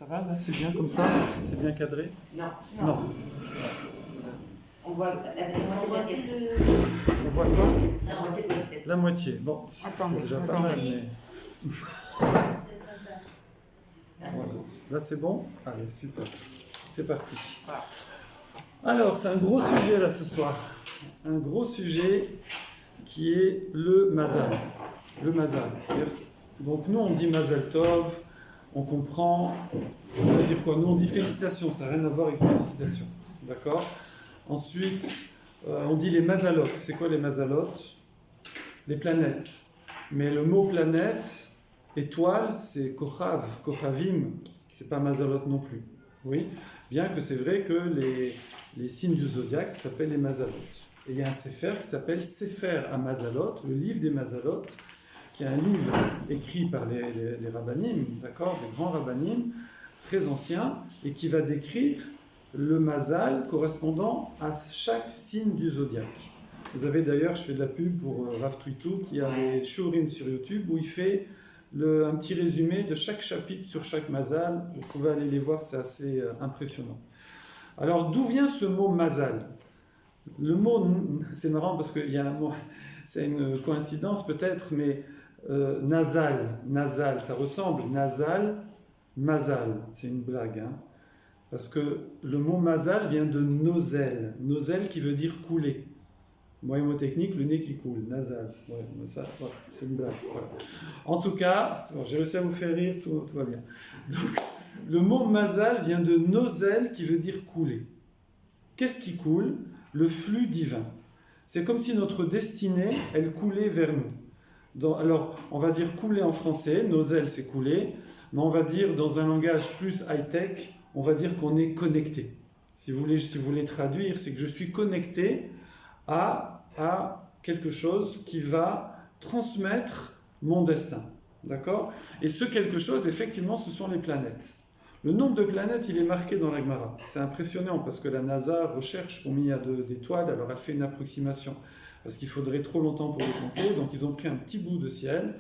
Ça va là? C'est bien comme ça? C'est bien cadré? Non. Non. On voit la moitié de la tête. On voit quoi? La moitié de la tête. La moitié. Bon, Attendez, c'est déjà je pas mal. vérifie. Mais... Voilà. Là, c'est bon? Allez, super. C'est parti. Alors, c'est un gros sujet là ce soir. Un gros sujet qui est le mazal. Le mazal. Donc, nous, on dit mazal tov, on comprend. Ça veut dire quoi? Nous, on dit félicitations, ça n'a rien à voir avec félicitations. D'accord? Ensuite, on dit les mazalot. C'est quoi les mazalot? Les planètes. Mais le mot planète, étoile, c'est kochav, kochavim, c'est pas mazalot non plus. Oui, bien que c'est vrai que les signes du zodiaque s'appellent les mazalot. Et il y a un sefer qui s'appelle Sefer à Mazalot, le livre des mazalot, qui est un livre écrit par les rabbanim, d'accord, des grands rabbanim, très anciens, et qui va décrire le mazal correspondant à chaque signe du zodiaque. Vous avez d'ailleurs, je fais de la pub pour Rav Twitou, qui a des shurim sur YouTube où il fait un petit résumé de chaque chapitre sur chaque mazal. Vous pouvez aller les voir, c'est assez impressionnant. Alors, d'où vient ce mot mazal? Le mot, c'est marrant parce qu'il y a un mot, c'est une coïncidence peut-être, mais nasal, ça ressemble, nasal, mazal, c'est une blague, hein, parce que le mot mazal vient de nozel qui veut dire couler. Moyen mot technique, le nez qui coule, nasal. Ouais, ça, ouais, c'est une blague. Voilà. En tout cas, c'est bon, j'ai réussi à vous faire rire, tout va bien. Donc, le mot mazal vient de nozel qui veut dire couler. Qu'est-ce qui coule? Le flux divin. C'est comme si notre destinée, elle coulait vers nous. Alors, on va dire couler en français, nozel c'est couler, mais on va dire dans un langage plus high-tech, on va dire qu'on est connecté. Si vous voulez traduire, c'est que je suis connecté à quelque chose qui va transmettre mon destin. D'accord? Et ce quelque chose, effectivement, ce sont les planètes. Le nombre de planètes, il est marqué dans la Gemara. C'est impressionnant parce que la NASA recherche combien il y a d'étoiles, alors elle fait une approximation. Parce qu'il faudrait trop longtemps pour les compter, donc ils ont pris un petit bout de ciel.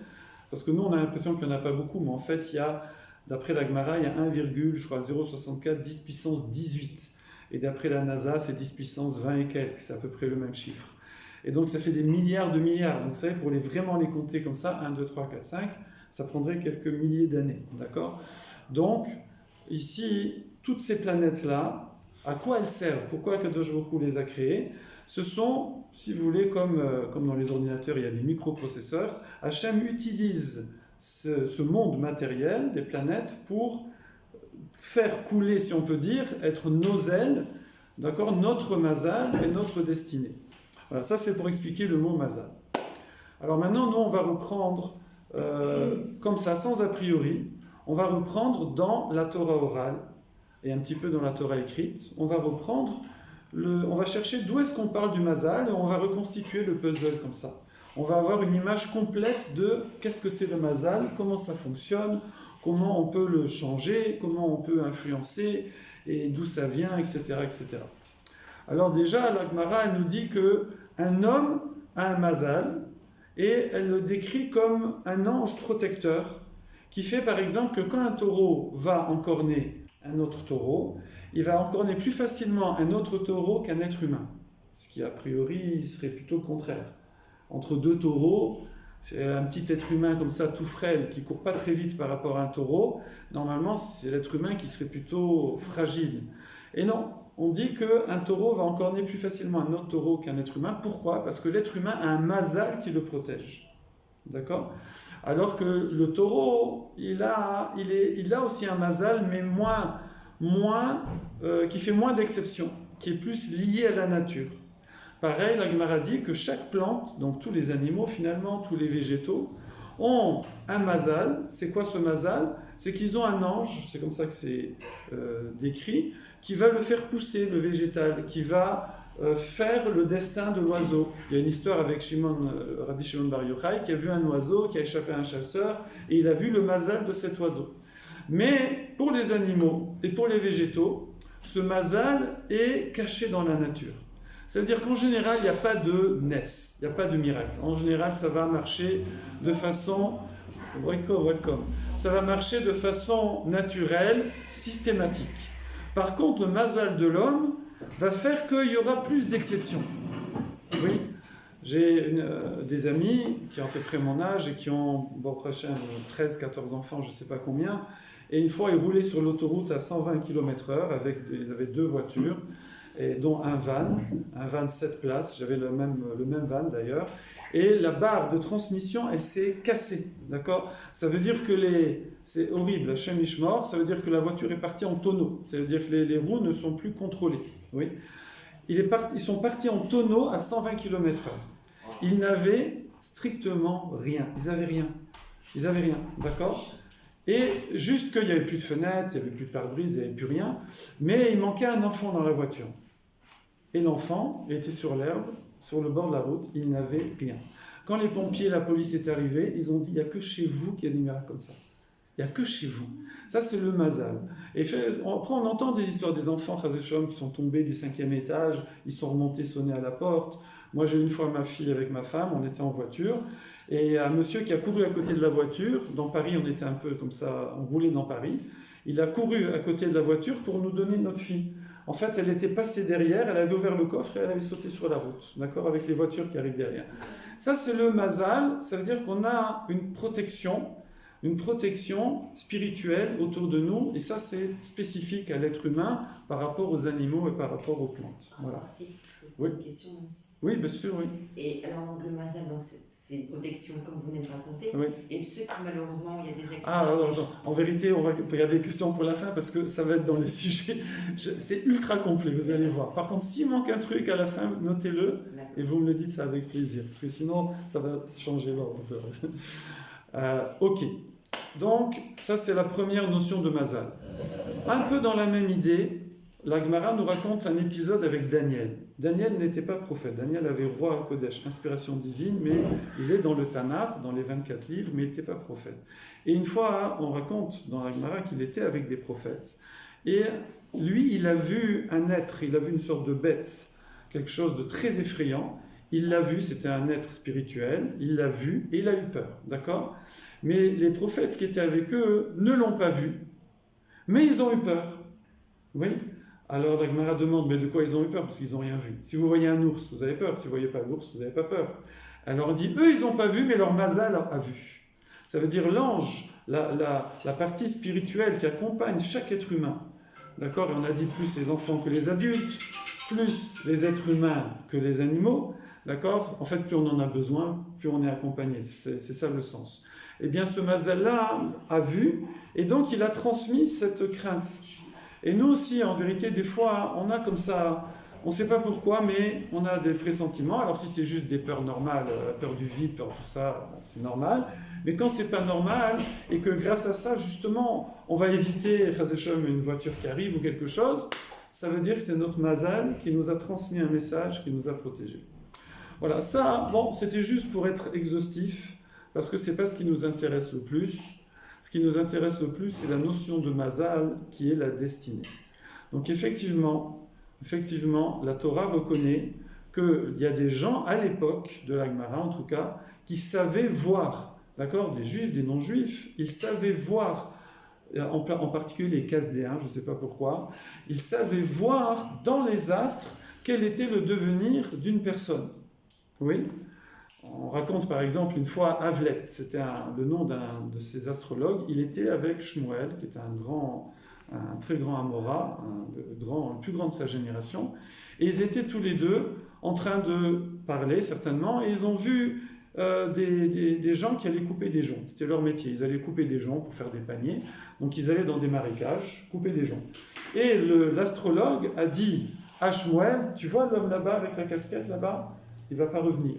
Parce que nous, on a l'impression qu'il n'y en a pas beaucoup, mais en fait, il y a, d'après la Gemara, il y a 0,64, 10 puissance 18. Et d'après la NASA, c'est 10 puissance 20 et quelques, c'est à peu près le même chiffre. Et donc ça fait des milliards de milliards. Donc vous savez, pour vraiment les compter comme ça, 1, 2, 3, 4, 5, ça prendrait quelques milliers d'années. D'accord? Donc, ici, toutes ces planètes-là, à quoi elles servent? Pourquoi Kadosh Baruch Hu les a créées? Ce sont, si vous voulez, comme dans les ordinateurs, il y a des microprocesseurs. Hachem utilise ce monde matériel, des planètes, pour faire couler, si on peut dire, être nos ailes, d'accord, notre mazal et notre destinée. Voilà, ça c'est pour expliquer le mot mazal. Alors maintenant, nous on va reprendre, comme ça, sans a priori, on va reprendre dans la Torah orale et un petit peu dans la Torah écrite, on va reprendre, on va chercher d'où est-ce qu'on parle du mazal et on va reconstituer le puzzle comme ça. On va avoir une image complète de qu'est-ce que c'est le mazal, comment ça fonctionne, comment on peut le changer, comment on peut influencer, et d'où ça vient, etc., etc. Alors déjà, la Gemara, elle nous dit qu'un homme a un mazal, et elle le décrit comme un ange protecteur, qui fait par exemple que quand un taureau va encorner un autre taureau, il va encorner plus facilement un autre taureau qu'un être humain. Ce qui, a priori, serait plutôt le contraire. Entre deux taureaux, un petit être humain comme ça, tout frêle, qui ne court pas très vite par rapport à un taureau, normalement, c'est l'être humain qui serait plutôt fragile. Et non, on dit qu'un taureau va encorner plus facilement un autre taureau qu'un être humain. Pourquoi? Parce que l'être humain a un mazal qui le protège. D'accord? Alors que le taureau, il a aussi un mazal, mais qui fait moins d'exceptions, qui est plus lié à la nature. Pareil, la Gemara dit que chaque plante, donc tous les animaux finalement, tous les végétaux, ont un mazal. C'est quoi ce mazal? C'est qu'ils ont un ange, c'est comme ça que c'est décrit, qui va le faire pousser, le végétal, qui va faire le destin de l'oiseau. Il y a une histoire avec Rabbi Shimon Bar Yochai qui a vu un oiseau qui a échappé à un chasseur et il a vu le mazal de cet oiseau. Mais pour les animaux et pour les végétaux, ce mazal est caché dans la nature. C'est-à-dire qu'en général, il n'y a pas de nes, il n'y a pas de miracle. En général, ça va marcher de façon welcome. Ça va marcher de façon naturelle, systématique. Par contre, le mazal de l'homme va faire qu'il y aura plus d'exceptions. Oui, j'ai des amis qui ont à peu près mon âge et qui ont, bon, prochain, 13, 14 enfants, je ne sais pas combien. Et une fois, ils roulaient sur l'autoroute à 120 km/h, ils avaient 2 voitures, et dont un van 7 places, j'avais le même van d'ailleurs, et la barre de transmission, elle s'est cassée, d'accord? Ça veut dire que c'est horrible, Hashem Ishmor, ça veut dire que la voiture est partie en tonneau, ça veut dire que les roues ne sont plus contrôlées, oui. Ils sont partis en tonneau à 120 km/h. Ils n'avaient strictement rien, ils n'avaient rien, d'accord? Et juste qu'il n'y avait plus de fenêtres, il n'y avait plus de pare-brise, il n'y avait plus rien, mais il manquait un enfant dans la voiture. Et l'enfant était sur l'herbe, sur le bord de la route, il n'avait rien. Quand les pompiers et la police est arrivés, ils ont dit, il n'y a que chez vous qu'il y a des miracles comme ça. Il n'y a que chez vous. Ça, c'est le mazal. Et après, on entend des histoires des enfants, qui sont tombés du 5e étage, ils sont remontés sonner à la porte. Moi, j'ai une fois ma fille avec ma femme, on était en voiture, et un monsieur qui a couru à côté de la voiture, dans Paris, on était un peu comme ça, on roulait dans Paris, il a couru à côté de la voiture pour nous donner notre fille. En fait, elle était passée derrière, elle avait ouvert le coffre et elle avait sauté sur la route, d'accord, avec les voitures qui arrivent derrière. Ça, c'est le mazal, ça veut dire qu'on a une protection spirituelle autour de nous, et ça, c'est spécifique à l'être humain par rapport aux animaux et par rapport aux plantes. Voilà. Oui. Une question aussi. Oui, bien sûr, oui. Et alors, le mazal, donc, c'est une protection, comme vous venez de raconter. Oui. Et ceux qui, malheureusement, il y a des accidents. Ah, non. En vérité, on va regarder les questions pour la fin parce que ça va être dans les sujets. C'est ultra complet, vous allez voir. Par contre, s'il manque un truc à la fin, notez-le et vous me le dites, ça avec plaisir. Parce que sinon, ça va changer l'ordre. Ok. Donc, ça, c'est la première notion de mazal. Un peu dans la même idée, la Gemara nous raconte un épisode avec Daniel. Daniel n'était pas prophète. Daniel avait roi à Kodesh, inspiration divine, mais il est dans le Tanakh, dans les 24 livres, mais il n'était pas prophète. Et une fois, on raconte dans la Gemara qu'il était avec des prophètes. Et lui, il a vu un être, il a vu une sorte de bête, quelque chose de très effrayant. Il l'a vu, c'était un être spirituel, il l'a vu et il a eu peur, d'accord? Mais les prophètes qui étaient avec eux ne l'ont pas vu, mais ils ont eu peur. Oui. Alors la Gemara demande, mais de quoi ils ont eu peur? Parce qu'ils n'ont rien vu. Si vous voyez un ours, vous avez peur. Si vous ne voyez pas l'ours, vous n'avez pas peur. Alors on dit, eux, ils n'ont pas vu, mais leur mazal a vu. Ça veut dire l'ange, la partie spirituelle qui accompagne chaque être humain. D'accord? Et on a dit plus les enfants que les adultes, plus les êtres humains que les animaux. D'accord? En fait, plus on en a besoin, plus on est accompagné. C'est ça le sens. Eh bien, ce mazal-là a vu, et donc il a transmis cette crainte. Et nous aussi, en vérité, des fois, on a comme ça, on ne sait pas pourquoi, mais on a des pressentiments. Alors si c'est juste des peurs normales, la peur du vide, peur tout ça, bon, c'est normal. Mais quand c'est pas normal, et que grâce à ça, justement, on va éviter une voiture qui arrive ou quelque chose, ça veut dire que c'est notre mazal qui nous a transmis un message, qui nous a protégés. Voilà, ça, bon, c'était juste pour être exhaustif, parce que c'est pas ce qui nous intéresse le plus. Ce qui nous intéresse le plus, c'est la notion de mazal, qui est la destinée. Donc effectivement, la Torah reconnaît qu'il y a des gens, à l'époque de la Gemara en tout cas, qui savaient voir, d'accord, des juifs, des non-juifs, ils savaient voir, en particulier les Chasdéens, je ne sais pas pourquoi, ils savaient voir dans les astres quel était le devenir d'une personne. Oui. On raconte par exemple une fois Avlet, c'était le nom d'un de ces astrologues, il était avec Shmuel, qui était un très grand Amora, le plus grand de sa génération, et ils étaient tous les deux en train de parler certainement, et ils ont vu des gens qui allaient couper des joncs, c'était leur métier, ils allaient couper des joncs pour faire des paniers, donc ils allaient dans des marécages, couper des joncs. Et l'astrologue a dit à Shmuel, tu vois l'homme là-bas avec la casquette là-bas, il ne va pas revenir.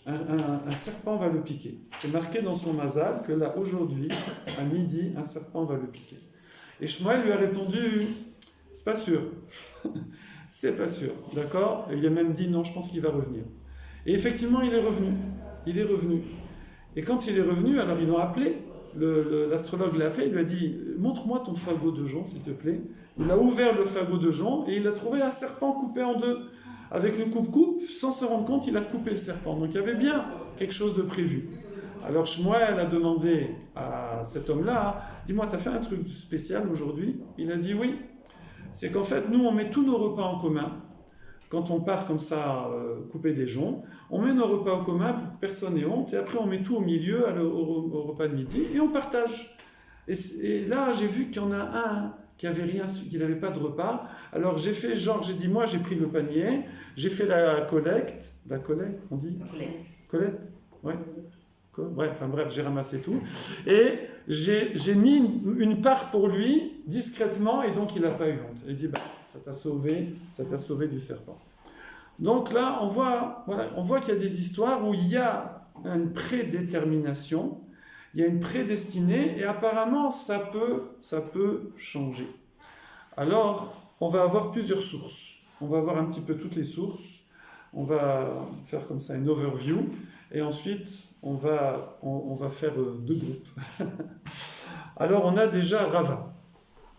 Un serpent va le piquer. C'est marqué dans son mazal que là, aujourd'hui, à midi, un serpent va le piquer. Et Shmuel lui a répondu, c'est pas sûr. C'est pas sûr, d'accord? Et il a même dit, non, je pense qu'il va revenir. Et effectivement, il est revenu. Et quand il est revenu, alors ils l'ont appelé, l'astrologue l'a appelé, il lui a dit, montre-moi ton fagot de jonc, s'il te plaît. Il a ouvert le fagot de jonc et il a trouvé un serpent coupé en deux. Avec le coupe-coupe, sans se rendre compte, il a coupé le serpent. Donc il y avait bien quelque chose de prévu. Alors Shmuel a demandé à cet homme-là, dis-moi, tu as fait un truc spécial aujourd'hui? Il a dit oui. C'est qu'en fait, nous, on met tous nos repas en commun. Quand on part comme ça, couper des joncs, on met nos repas en commun pour que personne n'ait honte, et après on met tout au milieu au repas de midi, et on partage. Et là, j'ai vu qu'il y en a un qui avait rien, qui n'avait pas de repas. Alors j'ai fait genre, j'ai dit, moi j'ai pris le panier, j'ai fait la collecte, on dit collecte, ouais. Ouais, enfin bref, j'ai ramassé tout. Et j'ai mis une part pour lui, discrètement, et donc il n'a pas eu honte. Il dit, bah, ça t'a sauvé du serpent. Donc là, on voit qu'il y a des histoires où il y a une prédétermination, il y a une prédestinée, et apparemment, ça peut changer. Alors, on va avoir plusieurs sources. On va voir un petit peu toutes les sources. On va faire comme ça une overview. Et ensuite, on va faire deux groupes. Alors, on a déjà Rava.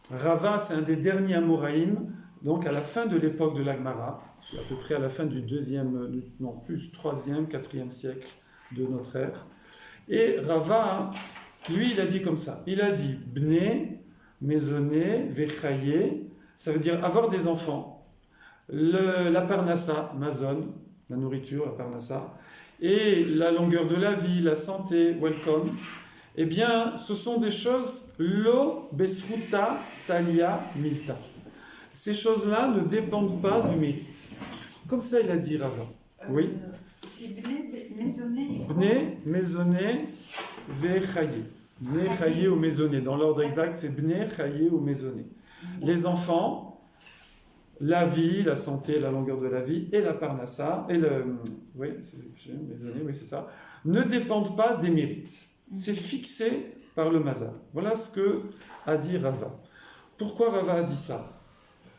Rava, c'est un des derniers Amoraïm, donc à la fin de l'époque de l'Agmara, à peu près à la fin du 3e, 4e siècle de notre ère. Et Rava, lui, il a dit comme ça. Il a dit « Bne, maisonné, vechaye », ça veut dire avoir des enfants. La parnassa, mazon, la nourriture, la parnassa, et la longueur de la vie, la santé, welcome, eh bien, ce sont des choses lo besruta talia milta. Ces choses-là ne dépendent pas du mérite. Comme ça, il a dit Rava. Oui. C'est Bné, maisonné. Bné, maisonné, vechaye. Bné, chaye ou maisonné. Dans l'ordre exact, c'est Bné, chaye ou maisonné. Les enfants, la vie, la santé, la longueur de la vie et la parnassa, c'est ça, ne dépendent pas des mérites. C'est fixé par le mazal. Voilà ce que a dit Rava. Pourquoi Rava a dit ça?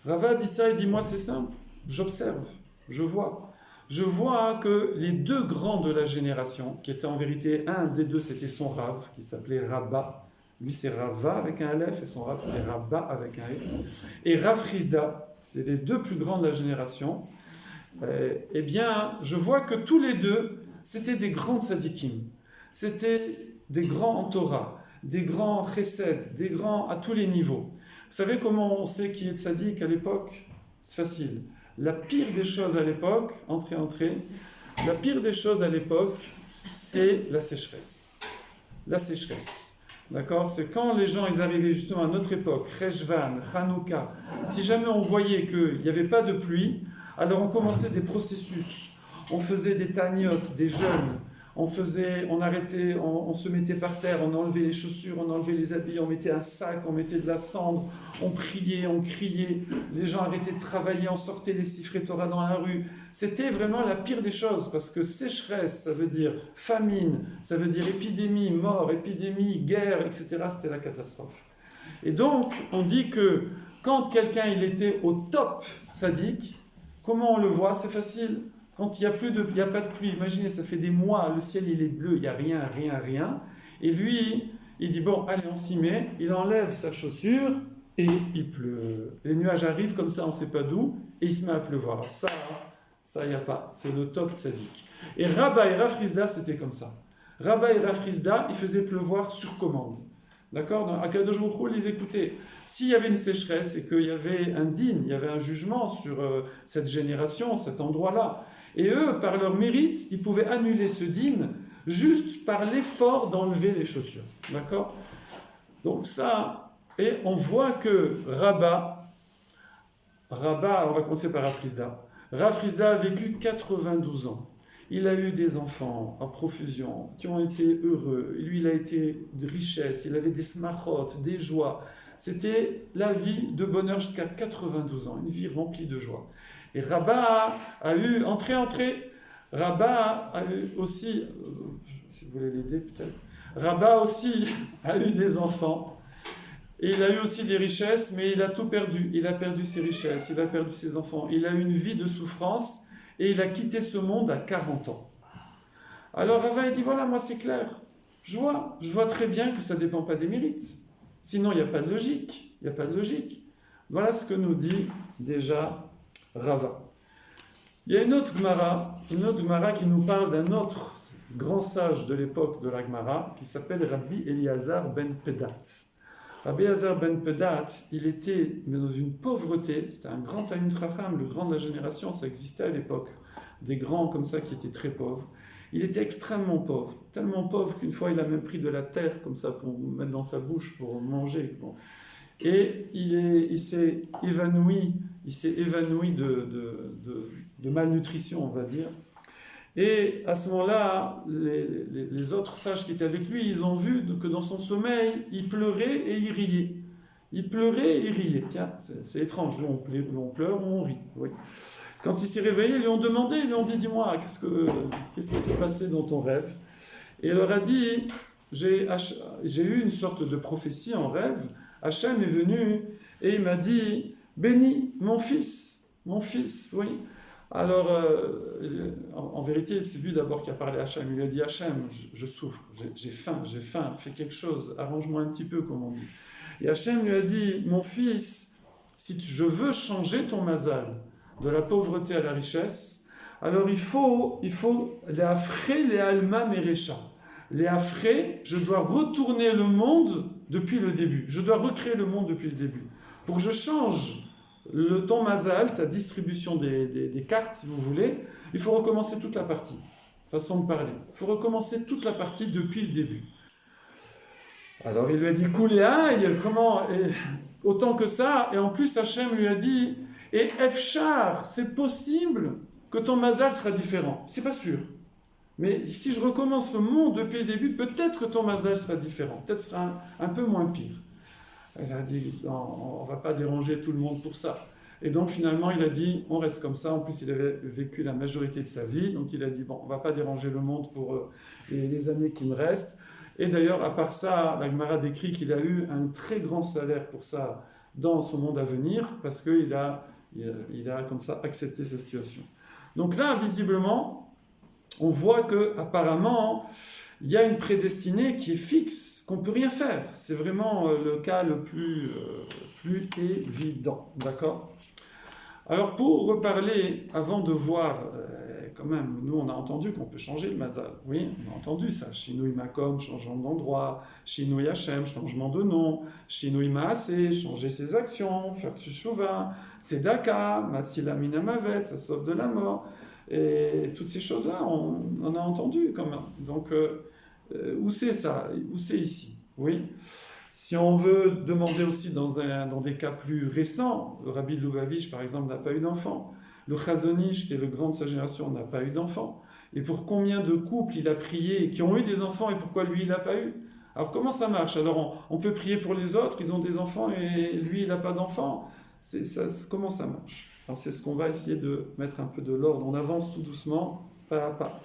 Rava a dit ça, il dit, moi c'est simple, j'observe, je vois. Je vois que les deux grands de la génération, qui étaient en vérité, un des deux c'était son Rav, qui s'appelait Rabba. Lui c'est Rava avec un Aleph et son Rav c'était Rabba avec un F. Et Rav Chizda, c'est les deux plus grands de la génération. Eh bien, je vois que tous les deux, c'était des grands tzadikim. C'était des grands en Torah, des grands chesed, des grands à tous les niveaux. Vous savez comment on sait qui est tzadik à l'époque? C'est facile. La pire des choses à l'époque, entrez, la pire des choses à l'époque, c'est la sécheresse. La sécheresse. D'accord? C'est quand les gens ils arrivaient justement à notre époque, Rejvan, Hanouka, si jamais on voyait qu'il n'y avait pas de pluie, alors on commençait des processus. On faisait des taniotes, des jeûnes, on arrêtait, on se mettait par terre, on enlevait les chaussures, on enlevait les habits, on mettait un sac, on mettait de la cendre, on priait, on criait, les gens arrêtaient de travailler, on sortait les sifrei Torah dans la rue. C'était vraiment la pire des choses, parce que sécheresse, ça veut dire famine, ça veut dire épidémie, mort, épidémie, guerre, etc. C'était la catastrophe. Et donc, on dit que quand quelqu'un il était au top tzaddik, comment on le voit? C'est facile. Quand il n'y a pas de pluie, imaginez, ça fait des mois, le ciel il est bleu, il n'y a rien. Et lui, il dit, bon, allez, on s'y met, il enlève sa chaussure et il pleut. Les nuages arrivent comme ça, on ne sait pas d'où, et il se met à pleuvoir. Ça, il n'y a pas, c'est le top tzaddik. Et Rabba et Rav Chizda, c'était comme ça. Rabba et Rav Chizda, ils faisaient pleuvoir sur commande. D'accord? Dans Akadosh Baruch Hu, les écoutait. S'il y avait une sécheresse et qu'il y avait un din, il y avait un jugement sur cette génération, cet endroit-là, et eux, par leur mérite, ils pouvaient annuler ce din juste par l'effort d'enlever les chaussures. D'accord? Donc ça, et on voit que Rabba, on va commencer par Rav Chizda. Rav Chizda a vécu 92 ans. Il a eu des enfants en profusion qui ont été heureux. Lui, il a été de richesse, il avait des smachot, des joies. C'était la vie de bonheur jusqu'à 92 ans, une vie remplie de joie. Et Rabba a eu, Rabba a eu aussi, si vous voulez l'aider peut-être, Rabba aussi a eu des enfants. Et il a eu aussi des richesses, mais il a tout perdu. Il a perdu ses richesses, il a perdu ses enfants. Il a eu une vie de souffrance et il a quitté ce monde à 40 ans. Alors Rava dit, voilà, moi c'est clair. Je vois très bien que ça ne dépend pas des mérites. Sinon, il n'y a pas de logique. Voilà ce que nous dit déjà Rava. Il y a une autre Gemara qui nous parle d'un autre grand sage de l'époque de la Gemara, qui s'appelle Rabbi Eliezer ben Pedat. Rabbi Eliezer ben Pedat, il était dans une pauvreté, c'était un grand Talmid Chacham, le grand de la génération, ça existait à l'époque, des grands comme ça qui étaient très pauvres. Il était extrêmement pauvre, tellement pauvre qu'une fois il a même pris de la terre comme ça pour mettre dans sa bouche, pour manger. Bon. Et il s'est évanoui de malnutrition, on va dire. Et à ce moment-là, les autres sages qui étaient avec lui, ils ont vu que dans son sommeil, il pleurait et il riait. Il pleurait et il riait. Tiens, c'est étrange, nous on pleure ou on rit. Oui. Quand il s'est réveillé, ils lui ont demandé, ils lui ont dit, dis-moi, qu'est-ce qui s'est passé dans ton rêve? Et il leur a dit, j'ai eu une sorte de prophétie en rêve. Hachem est venu et il m'a dit, bénis mon fils, oui. Alors, en vérité, c'est lui d'abord qui a parlé à Hachem. Il lui a dit, Hachem, je souffre, j'ai faim, fais quelque chose, arrange-moi un petit peu, comme on dit. Et Hachem lui a dit, mon fils, si je veux changer ton mazal de la pauvreté à la richesse, alors il faut les afré, les alma merecha. Les afré, je dois retourner le monde depuis le début. Je dois recréer le monde depuis le début. Pour que je change ton mazal, ta distribution des cartes, si vous voulez, il faut recommencer toute la partie. Façon de parler. Il faut recommencer toute la partie depuis le début. Alors il lui a dit, Kouléaï, comment autant que ça, et en plus Hachem lui a dit, et Efchar, c'est possible que ton mazal sera différent. C'est pas sûr. Mais si je recommence le monde depuis le début, peut-être que ton mazal sera différent. Peut-être sera un peu moins pire. Elle a dit, on ne va pas déranger tout le monde pour ça. Et donc finalement, il a dit, on reste comme ça. En plus, il avait vécu la majorité de sa vie. Donc il a dit, bon, on ne va pas déranger le monde pour les années qui me restent. Et d'ailleurs, à part ça, la Gemara décrit qu'il a eu un très grand salaire pour ça dans son monde à venir, parce qu'il a comme ça accepté sa situation. Donc là, visiblement, on voit qu'apparemment, il y a une prédestinée qui est fixe, qu'on ne peut rien faire. C'est vraiment le cas le plus évident. D'accord ? Alors, pour reparler, avant de voir, quand même, nous, on a entendu qu'on peut changer le mazal. Oui, on a entendu ça. Shinui Makom, changement d'endroit. Shinui Hashem, changement de nom. Shinui Maaseh, changer ses actions. Faire Teshuvah. Tzedaka, Matzila Minamavet, ça sauve de la mort. Et toutes ces choses-là, on a entendu quand même. Donc, où c'est ça? Où c'est ici? Oui. Si on veut demander aussi dans des cas plus récents, le Rabbi Lubavitch, par exemple, n'a pas eu d'enfant. Le Chazon Ish, qui est le grand de sa génération, n'a pas eu d'enfant. Et pour combien de couples il a prié qui ont eu des enfants et pourquoi lui, il n'a pas eu? Alors, comment ça marche? Alors, on peut prier pour les autres, ils ont des enfants et lui, il n'a pas d'enfants. Comment ça marche? Alors c'est ce qu'on va essayer de mettre un peu de l'ordre. On avance tout doucement, pas à pas.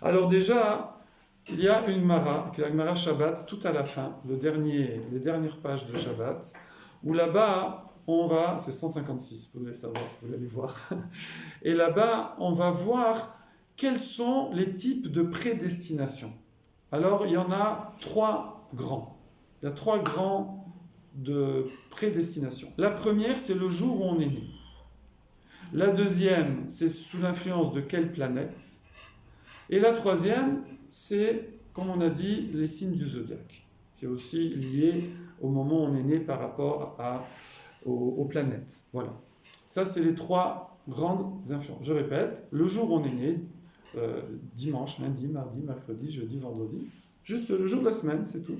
Alors déjà, il y a une Mara, qui est la Gemara Shabbat, tout à la fin, les dernières pages de Shabbat, où là-bas, c'est 156, vous voulez savoir, vous voulez aller voir. Et là-bas, on va voir quels sont les types de prédestination. Alors, il y en a 3 grands. Il y a 3 grands de prédestination. La première, c'est le jour où on est né. La deuxième, c'est sous l'influence de quelle planète. Et la troisième, c'est, comme on a dit, les signes du zodiaque, qui est aussi lié au moment où on est né par rapport aux planètes. Voilà. Ça, c'est les 3 grandes influences. Je répète, le jour où on est né, dimanche, lundi, mardi, mercredi, jeudi, vendredi, juste le jour de la semaine, c'est tout.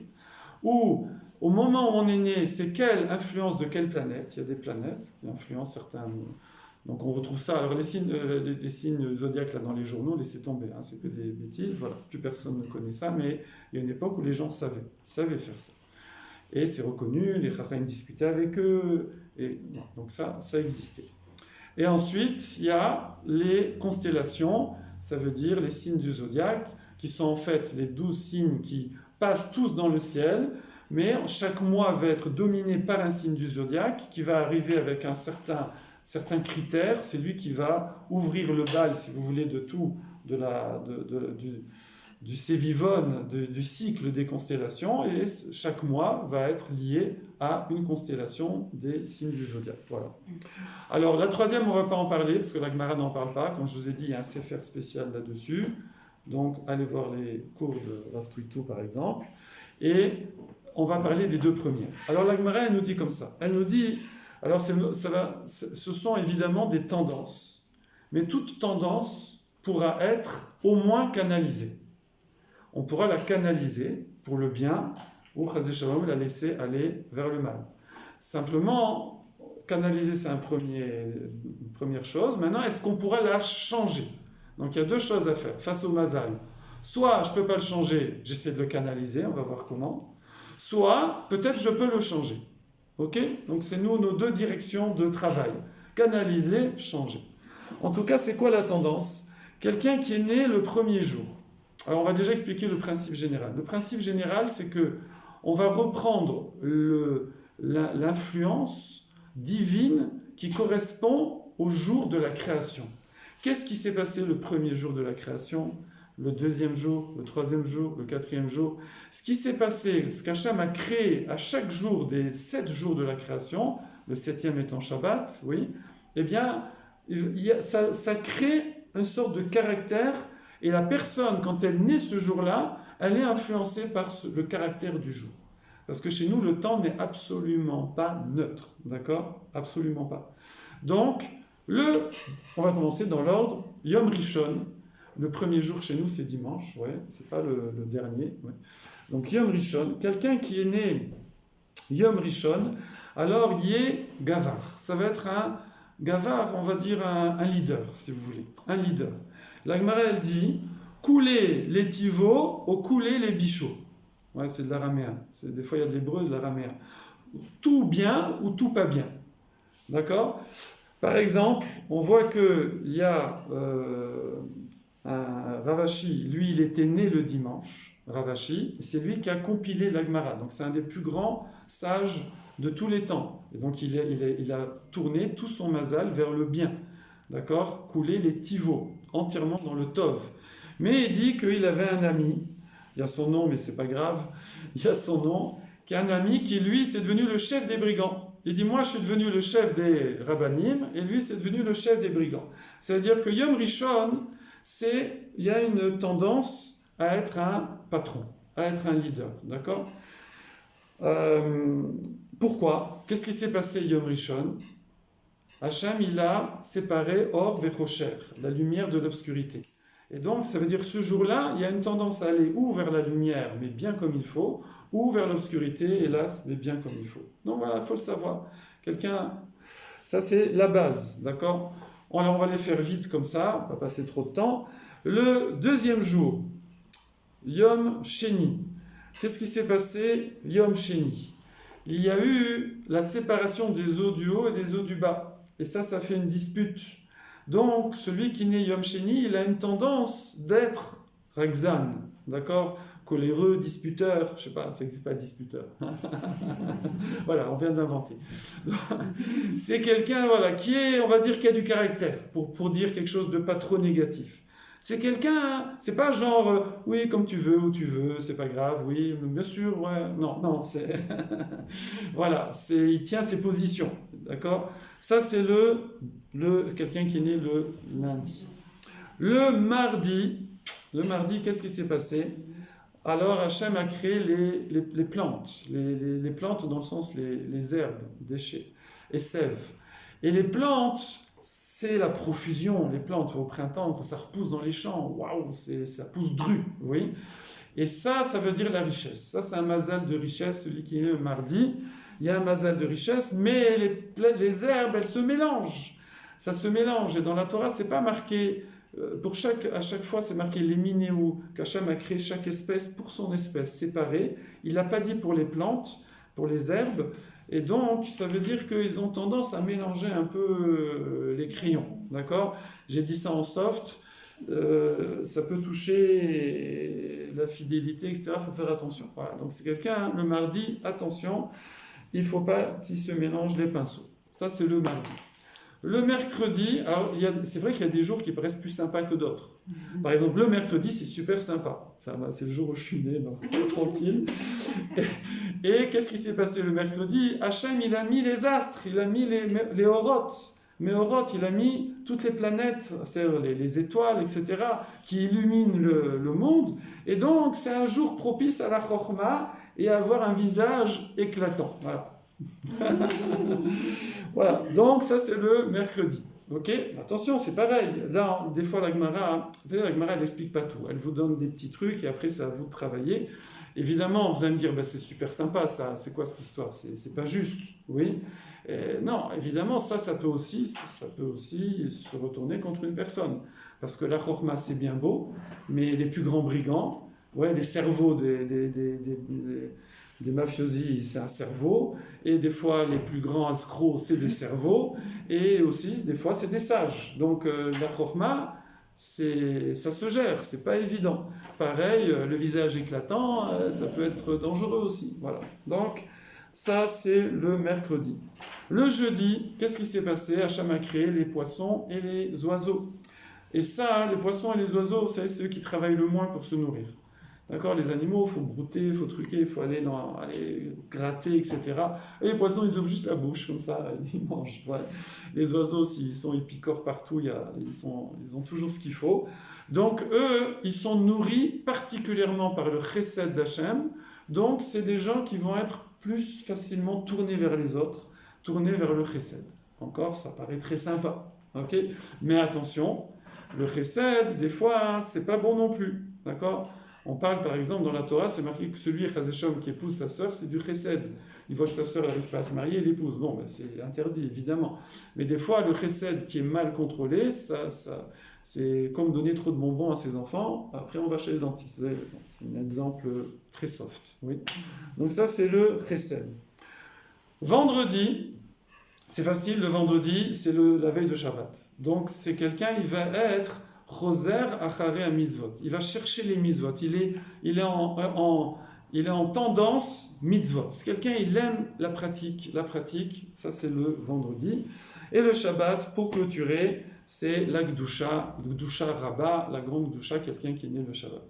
Ou au moment où on est né, c'est quelle influence de quelle planète? Il y a des planètes qui influencent certains. Donc on retrouve ça. Alors les signes zodiaques là dans les journaux, laissez tomber, hein, c'est que des bêtises. Voilà, plus personne ne connaît ça, mais il y a une époque où les gens savaient faire ça. Et c'est reconnu, les Chachamim discutaient avec eux, et bon, donc ça existait. Et ensuite, il y a les constellations, ça veut dire les signes du zodiaque, qui sont en fait les 12 signes qui passent tous dans le ciel, mais chaque mois va être dominé par un signe du zodiaque qui va arriver avec un certain critère. C'est lui qui va ouvrir le bal, si vous voulez, de tout, du sévivone, du cycle des constellations, et chaque mois va être lié à une constellation des signes du zodiaque. Voilà. Alors la troisième, on ne va pas en parler, parce que la Gemara n'en parle pas. Comme je vous ai dit, il y a un sefer spécial là-dessus. Donc allez voir les cours de Rav Twitou, par exemple. Et on va parler des deux premières. Alors la Gemara, elle nous dit comme ça. Elle nous dit, alors ce sont évidemment des tendances, mais toute tendance pourra être au moins canalisée. On pourra la canaliser pour le bien, ou Chazé Shalom la laisser aller vers le mal. Simplement, canaliser, c'est une première chose. Maintenant, est-ce qu'on pourra la changer? Donc il y a deux choses à faire face au mazal. Soit je ne peux pas le changer, j'essaie de le canaliser, on va voir comment. Soit peut-être je peux le changer. Ok? Donc c'est nos deux directions de travail. Canaliser, changer. En tout cas, c'est quoi la tendance? Quelqu'un qui est né le premier jour. Alors on va déjà expliquer le principe général. Le principe général, c'est que on va reprendre l'influence divine qui correspond au jour de la création. Qu'est-ce qui s'est passé le premier jour de la création, le deuxième jour, le troisième jour, le quatrième jour? Ce qui s'est passé, ce qu'Hachem a créé à chaque jour des 7 jours de la création, le 7e étant Shabbat, oui, eh bien, ça crée une sorte de caractère, et la personne, quand elle naît ce jour-là, elle est influencée par le caractère du jour. Parce que chez nous, le temps n'est absolument pas neutre, d'accord? Absolument pas. Donc, on va commencer dans l'ordre. Yom Rishon, le premier jour chez nous, c'est dimanche, ouais, c'est pas le dernier. Ouais. Donc Yom Rishon, quelqu'un qui est né Yom Rishon, alors il est gavar. Ça va être un gavar, on va dire un leader, si vous voulez, un leader. La Gemara, elle dit couler les tivos ou couler les bichots. Ouais, c'est de l'araméen. Des fois, il y a de l'hébreu et de l'araméen. Tout bien ou tout pas bien. D'accord? Par exemple, on voit qu'il y a un Ravashi, lui, il était né le dimanche, Ravashi, et c'est lui qui a compilé la Gemara. Donc, c'est un des plus grands sages de tous les temps. Et donc, il a tourné tout son mazal vers le bien. D'accord? Couler les tivos, entièrement dans le tov. Mais il dit qu'il avait un ami, il y a son nom, mais c'est pas grave, il y a son nom, qui est un ami qui, lui, c'est devenu le chef des brigands. Il dit, moi, je suis devenu le chef des rabbanim, et lui, c'est devenu le chef des brigands. C'est-à-dire que Yom Rishon, il y a une tendance à être un patron, à être un leader, d'accord? Pourquoi? Qu'est-ce qui s'est passé Yom Rishon? Hachem, il a séparé Or Vechocher, la lumière de l'obscurité. Et donc, ça veut dire que ce jour-là, il y a une tendance à aller ou vers la lumière, mais bien comme il faut, ou vers l'obscurité, hélas, mais bien comme il faut. Donc voilà, il faut le savoir. Ça c'est la base, d'accord? Alors on va les faire vite comme ça, on va passer trop de temps. Le deuxième jour, Yom Sheni. Qu'est-ce qui s'est passé Yom Sheni? Il y a eu la séparation des eaux du haut et des eaux du bas. Et ça fait une dispute. Donc, celui qui naît Yom Sheni, il a une tendance d'être Ragzan, d'accord? Coléreux, disputeur, je sais pas, ça n'existe pas disputeur. Voilà, on vient d'inventer. C'est quelqu'un, voilà, qui est, on va dire, qui a du caractère, pour dire quelque chose de pas trop négatif. C'est quelqu'un, c'est pas genre, oui, comme tu veux, où tu veux, c'est pas grave, oui, bien sûr, ouais, non, c'est... Voilà, il tient ses positions, d'accord? Ça, c'est quelqu'un qui est né le lundi. Le mardi, qu'est-ce qui s'est passé? Alors Hachem a créé les plantes, les plantes dans le sens les herbes, déchets, et sèves. Et les plantes, c'est la profusion, les plantes au printemps, quand ça repousse dans les champs, waouh, ça pousse dru, oui. Et ça veut dire la richesse. Ça, c'est un mazal de richesse, celui qui est né le mardi. Il y a un mazal de richesse, mais les herbes, elles se mélangent. Ça se mélange. Et dans la Torah, c'est pas marqué... à chaque fois, c'est marqué les minéos, qu'Hachem a créé chaque espèce pour son espèce, séparée. Il n'a pas dit pour les plantes, pour les herbes. Et donc, ça veut dire qu'ils ont tendance à mélanger un peu les crayons. D'accord? J'ai dit ça en soft. Ça peut toucher la fidélité, etc. Il faut faire attention. Voilà. Donc, c'est quelqu'un, le mardi, attention, il ne faut pas qu'il se mélange les pinceaux. Ça, c'est le mardi. Le mercredi, alors c'est vrai qu'il y a des jours qui paraissent plus sympas que d'autres. Par exemple, le mercredi, c'est super sympa. C'est le jour où je suis né, donc tranquille. Et qu'est-ce qui s'est passé le mercredi? Hachem, il a mis les astres, il a mis les orotes. Mais orotes, il a mis toutes les planètes, c'est-à-dire les étoiles, etc., qui illuminent le monde. Et donc, c'est un jour propice à la chorma et à avoir un visage éclatant. Voilà. Voilà, donc ça c'est le mercredi. Ok, attention, c'est pareil. Là, des fois, la Gemara, elle n'explique pas tout. Elle vous donne des petits trucs et après, c'est à vous de travailler. Évidemment, vous allez me dire, ben, c'est super sympa, ça. C'est quoi cette histoire? C'est pas juste, oui. Non, évidemment, ça peut aussi se retourner contre une personne. Parce que la chorma, c'est bien beau, mais les plus grands brigands, ouais, les cerveaux des mafiosi, c'est un cerveau, et des fois les plus grands escrocs, c'est des cerveaux, et aussi des fois c'est des sages. Donc la chorma, ça se gère, c'est pas évident. Pareil, le visage éclatant, ça peut être dangereux aussi. Voilà. Donc ça c'est le mercredi. Le jeudi, qu'est-ce qui s'est passé? Hachem a créé les poissons et les oiseaux. Et ça, les poissons et les oiseaux, vous savez, c'est eux qui travaillent le moins pour se nourrir. D'accord, les animaux, il faut brouter, il faut truquer, il faut aller gratter, etc. Et les poissons, ils ouvrent juste la bouche, comme ça, ils mangent. Ouais. Les oiseaux, ils picorent partout, ils ont toujours ce qu'il faut. Donc, eux, ils sont nourris particulièrement par le chesed d'Hachem. Donc, c'est des gens qui vont être plus facilement tournés vers les autres, tournés vers le chesed. Encore, ça paraît très sympa. Ok, mais attention, le chesed, des fois, c'est pas bon non plus. D'accord? On parle par exemple dans la Torah, c'est marqué que celui qui épouse sa sœur, c'est du chesed. Il voit que sa sœur n'arrive pas à se marier, il l'épouse. Non, ben c'est interdit évidemment. Mais des fois, le chesed qui est mal contrôlé, c'est comme donner trop de bonbons à ses enfants. Après, on va chez le dentiste. C'est un exemple très soft. Oui. Donc ça, c'est le chesed. Vendredi, c'est facile. Le vendredi, c'est la veille de Shabbat. Donc c'est quelqu'un, il va être Choser achare a mitzvot. Il va chercher les mitzvot. Il est en tendance mitzvot. C'est quelqu'un, il aime la pratique. La pratique, ça c'est le vendredi. Et le Shabbat, pour clôturer, c'est la Gdusha Rabba, la grande Gdusha, quelqu'un qui est né le Shabbat.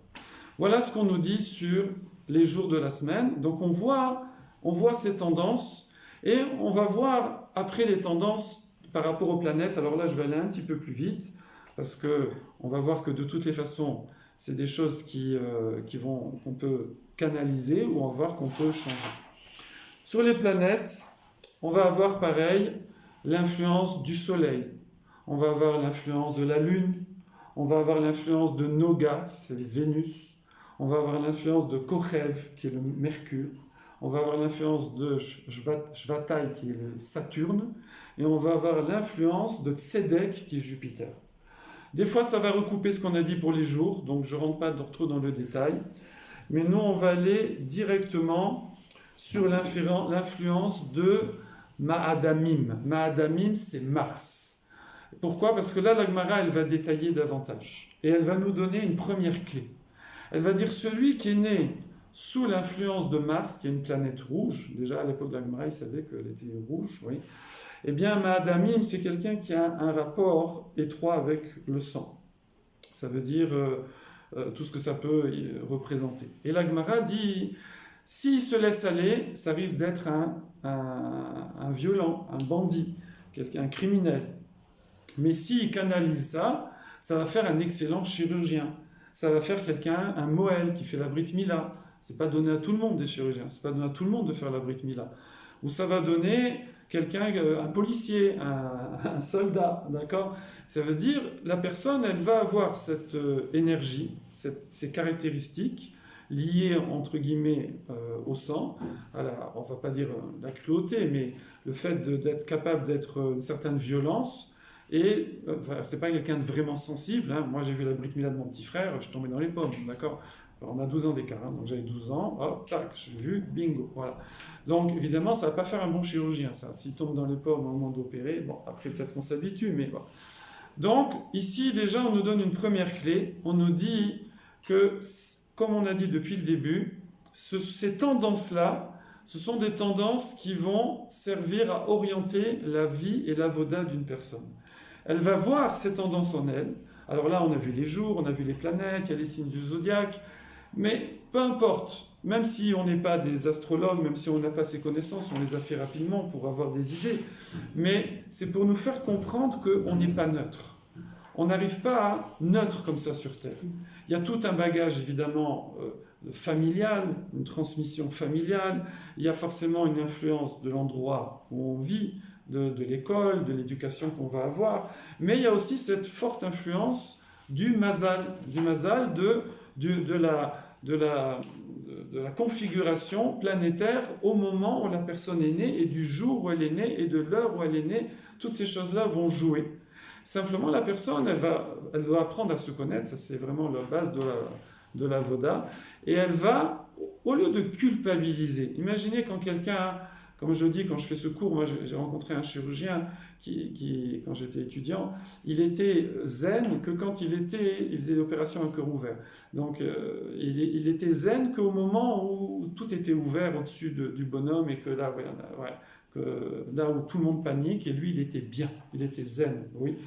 Voilà ce qu'on nous dit sur les jours de la semaine. Donc on voit ces tendances et on va voir après les tendances par rapport aux planètes. Alors là, je vais aller un petit peu plus vite. Parce qu'on va voir que de toutes les façons, c'est des choses qu'on peut canaliser ou on va voir qu'on peut changer. Sur les planètes, on va avoir pareil l'influence du Soleil, on va avoir l'influence de la Lune, on va avoir l'influence de Noga, c'est Vénus, on va avoir l'influence de Kochev, qui est le Mercure, on va avoir l'influence de Shvatai, qui est le Saturne, et on va avoir l'influence de Tzedek, qui est Jupiter. Des fois, ça va recouper ce qu'on a dit pour les jours, donc je ne rentre pas trop dans le détail. Mais nous, on va aller directement sur l'influence de Mahadamim. Mahadamim, c'est Mars. Pourquoi? Parce que là, la Gemara, elle va détailler davantage. Et elle va nous donner une première clé. Elle va dire celui qui est né sous l'influence de Mars, qui est une planète rouge. Déjà, à l'époque de la Gemara, il savait qu'elle était rouge, oui. Eh bien, Mahadamim, c'est quelqu'un qui a un rapport étroit avec le sang. Ça veut dire tout ce que ça peut représenter. Et la Gemara dit, s'il se laisse aller, ça risque d'être un violent, un bandit, un criminel. Mais s'il canalise ça, ça va faire un excellent chirurgien. Ça va faire quelqu'un, un Moël, qui fait la Brit Mila. C'est pas donné à tout le monde des chirurgiens, c'est pas donné à tout le monde de faire la Brit Mila. Ou ça va donner quelqu'un, un policier, un soldat, d'accord? Ça veut dire, la personne, elle va avoir cette énergie, ces caractéristiques liées, entre guillemets, au sang. Alors, on ne va pas dire la cruauté, mais le fait d'être capable d'être une certaine violence. Et c'est pas quelqu'un de vraiment sensible. Hein. Moi, j'ai vu la Brit Mila de mon petit frère, je suis tombé dans les pommes, d'accord? Alors, on a 12 ans d'écart, hein, donc j'avais 12 ans, hop, tac, j'ai vu, bingo, voilà. Donc, évidemment, ça ne va pas faire un bon chirurgien, ça. S'il tombe dans les pommes au moment d'opérer, bon, après, peut-être qu'on s'habitue, mais bon. Donc, ici, déjà, on nous donne une première clé. On nous dit que, comme on a dit depuis le début, ces tendances-là ce sont des tendances qui vont servir à orienter la vie et l'avoda d'une personne. Elle va voir ces tendances en elle. Alors là, on a vu les jours, on a vu les planètes, il y a les signes du zodiaque, mais peu importe, même si on n'est pas des astrologues, même si on n'a pas ces connaissances, on les a fait rapidement pour avoir des idées, mais c'est pour nous faire comprendre qu'on n'est pas neutre. On n'arrive pas à neutre comme ça sur Terre. Il y a tout un bagage évidemment familial, une transmission familiale, il y a forcément une influence de l'endroit où on vit, de l'école, de l'éducation qu'on va avoir, mais il y a aussi cette forte influence du mazal, de la configuration planétaire au moment où la personne est née et du jour où elle est née et de l'heure où elle est née. Toutes ces choses-là vont jouer. Simplement, la personne, elle va apprendre à se connaître, ça c'est vraiment la base de la Voda, et elle va, au lieu de culpabiliser, imaginez quand quelqu'un, comme je dis, quand je fais ce cours, moi j'ai rencontré un chirurgien qui, quand j'étais étudiant, il était zen que quand il faisait l'opération à cœur ouvert. Donc il était zen qu'au moment où tout était ouvert au-dessus du bonhomme et que là, là où tout le monde panique, et lui il était bien, il était zen, oui.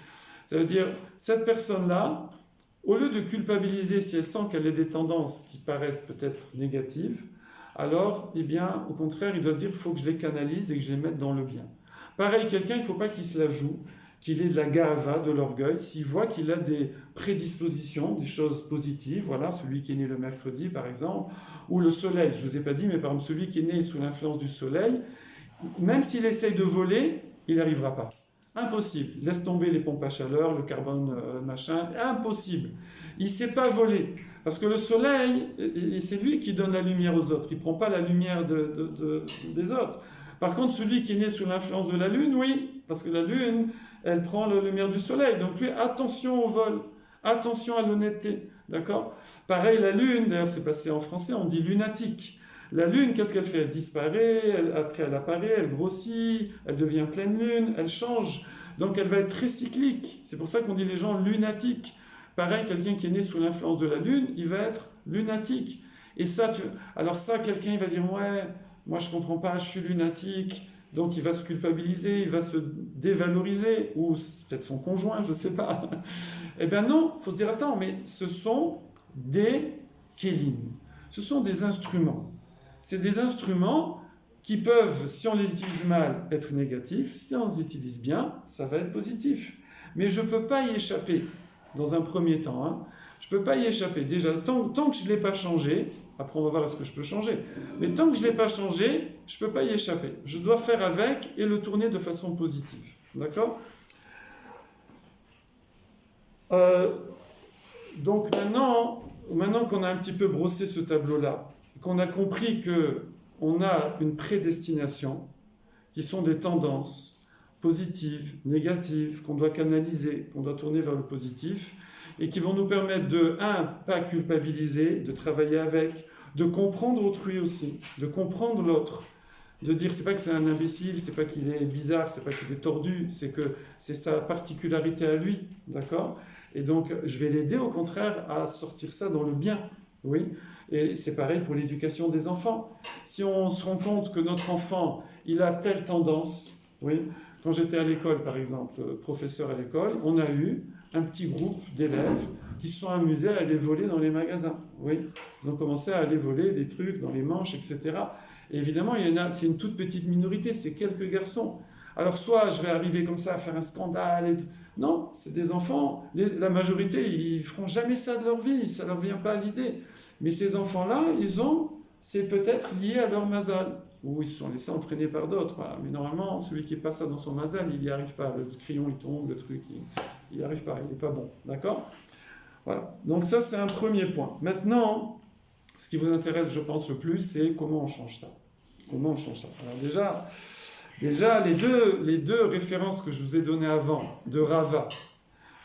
Ça veut dire, cette personne-là, au lieu de culpabiliser si elle sent qu'elle a des tendances qui paraissent peut-être négatives, alors, eh bien, au contraire, il doit se dire, il faut que je les canalise et que je les mette dans le bien. Pareil, quelqu'un, il ne faut pas qu'il se la joue, qu'il ait de la gava, de l'orgueil, s'il voit qu'il a des prédispositions, des choses positives, voilà, celui qui est né le mercredi, par exemple, ou le soleil, je ne vous ai pas dit, mais par exemple, celui qui est né sous l'influence du soleil, même s'il essaye de voler, il n'arrivera pas. Impossible. Laisse tomber les pompes à chaleur, le carbone, machin, impossible. Il ne sait pas voler. Parce que le soleil, c'est lui qui donne la lumière aux autres. Il ne prend pas la lumière des autres. Par contre, celui qui est né sous l'influence de la lune, oui, parce que la lune, elle prend la lumière du soleil. Donc lui, attention au vol, attention à l'honnêteté. D'accord ? Pareil, la lune, d'ailleurs c'est passé en français, on dit lunatique. La lune, qu'est-ce qu'elle fait ? Elle disparaît, après elle apparaît, elle grossit, elle devient pleine lune, elle change. Donc elle va être très cyclique. C'est pour ça qu'on dit les gens lunatiques. Pareil, quelqu'un qui est né sous l'influence de la lune, il va être lunatique. Et ça, alors ça, quelqu'un il va dire, ouais, moi je comprends pas, je suis lunatique. Donc il va se culpabiliser, il va se dévaloriser, ou peut-être son conjoint, je ne sais pas. Eh bien non, il faut se dire, attends, mais ce sont des kélim, ce sont des instruments. C'est des instruments qui peuvent, si on les utilise mal, être négatifs. Si on les utilise bien, ça va être positif. Mais je ne peux pas y échapper dans un premier temps. Hein. Je ne peux pas y échapper. Déjà, tant que je ne l'ai pas changé, après on va voir ce que je peux changer, mais tant que je ne l'ai pas changé, je ne peux pas y échapper. Je dois faire avec et le tourner de façon positive. D'accord ? Donc maintenant qu'on a un petit peu brossé ce tableau-là, qu'on a compris qu'on a une prédestination, qui sont des tendances positives, négatives, qu'on doit canaliser, qu'on doit tourner vers le positif, et qui vont nous permettre de, pas culpabiliser, de travailler avec, de comprendre autrui aussi, de comprendre l'autre, de dire c'est pas que c'est un imbécile, c'est pas qu'il est bizarre, c'est pas qu'il est tordu, c'est que c'est sa particularité à lui, d'accord ? Et donc je vais l'aider au contraire à sortir ça dans le bien, oui. Et c'est pareil pour l'éducation des enfants. Si on se rend compte que notre enfant, il a telle tendance, oui. Quand j'étais à l'école, par exemple, professeur à l'école, on a eu un petit groupe d'élèves qui se sont amusés à aller voler dans les magasins. Oui, ils ont commencé à aller voler des trucs dans les manches, etc. Et évidemment, c'est une toute petite minorité, c'est quelques garçons. Alors soit je vais arriver comme ça à faire un scandale, non, c'est des enfants. La majorité, ils ne feront jamais ça de leur vie, ça ne leur vient pas à l'idée. Mais ces enfants-là, c'est peut-être lié à leur mazal, ou ils se sont laissés entraîner par d'autres. Voilà. Mais normalement, celui qui n'est pas ça dans son mazal, il n'y arrive pas. Le crayon, il tombe, le truc, il n'y arrive pas, il n'est pas bon. D'accord ? Voilà. Donc ça, c'est un premier point. Maintenant, ce qui vous intéresse, je pense, le plus, c'est comment on change ça. Comment on change ça ? Alors déjà les deux références que je vous ai données avant, de Rava,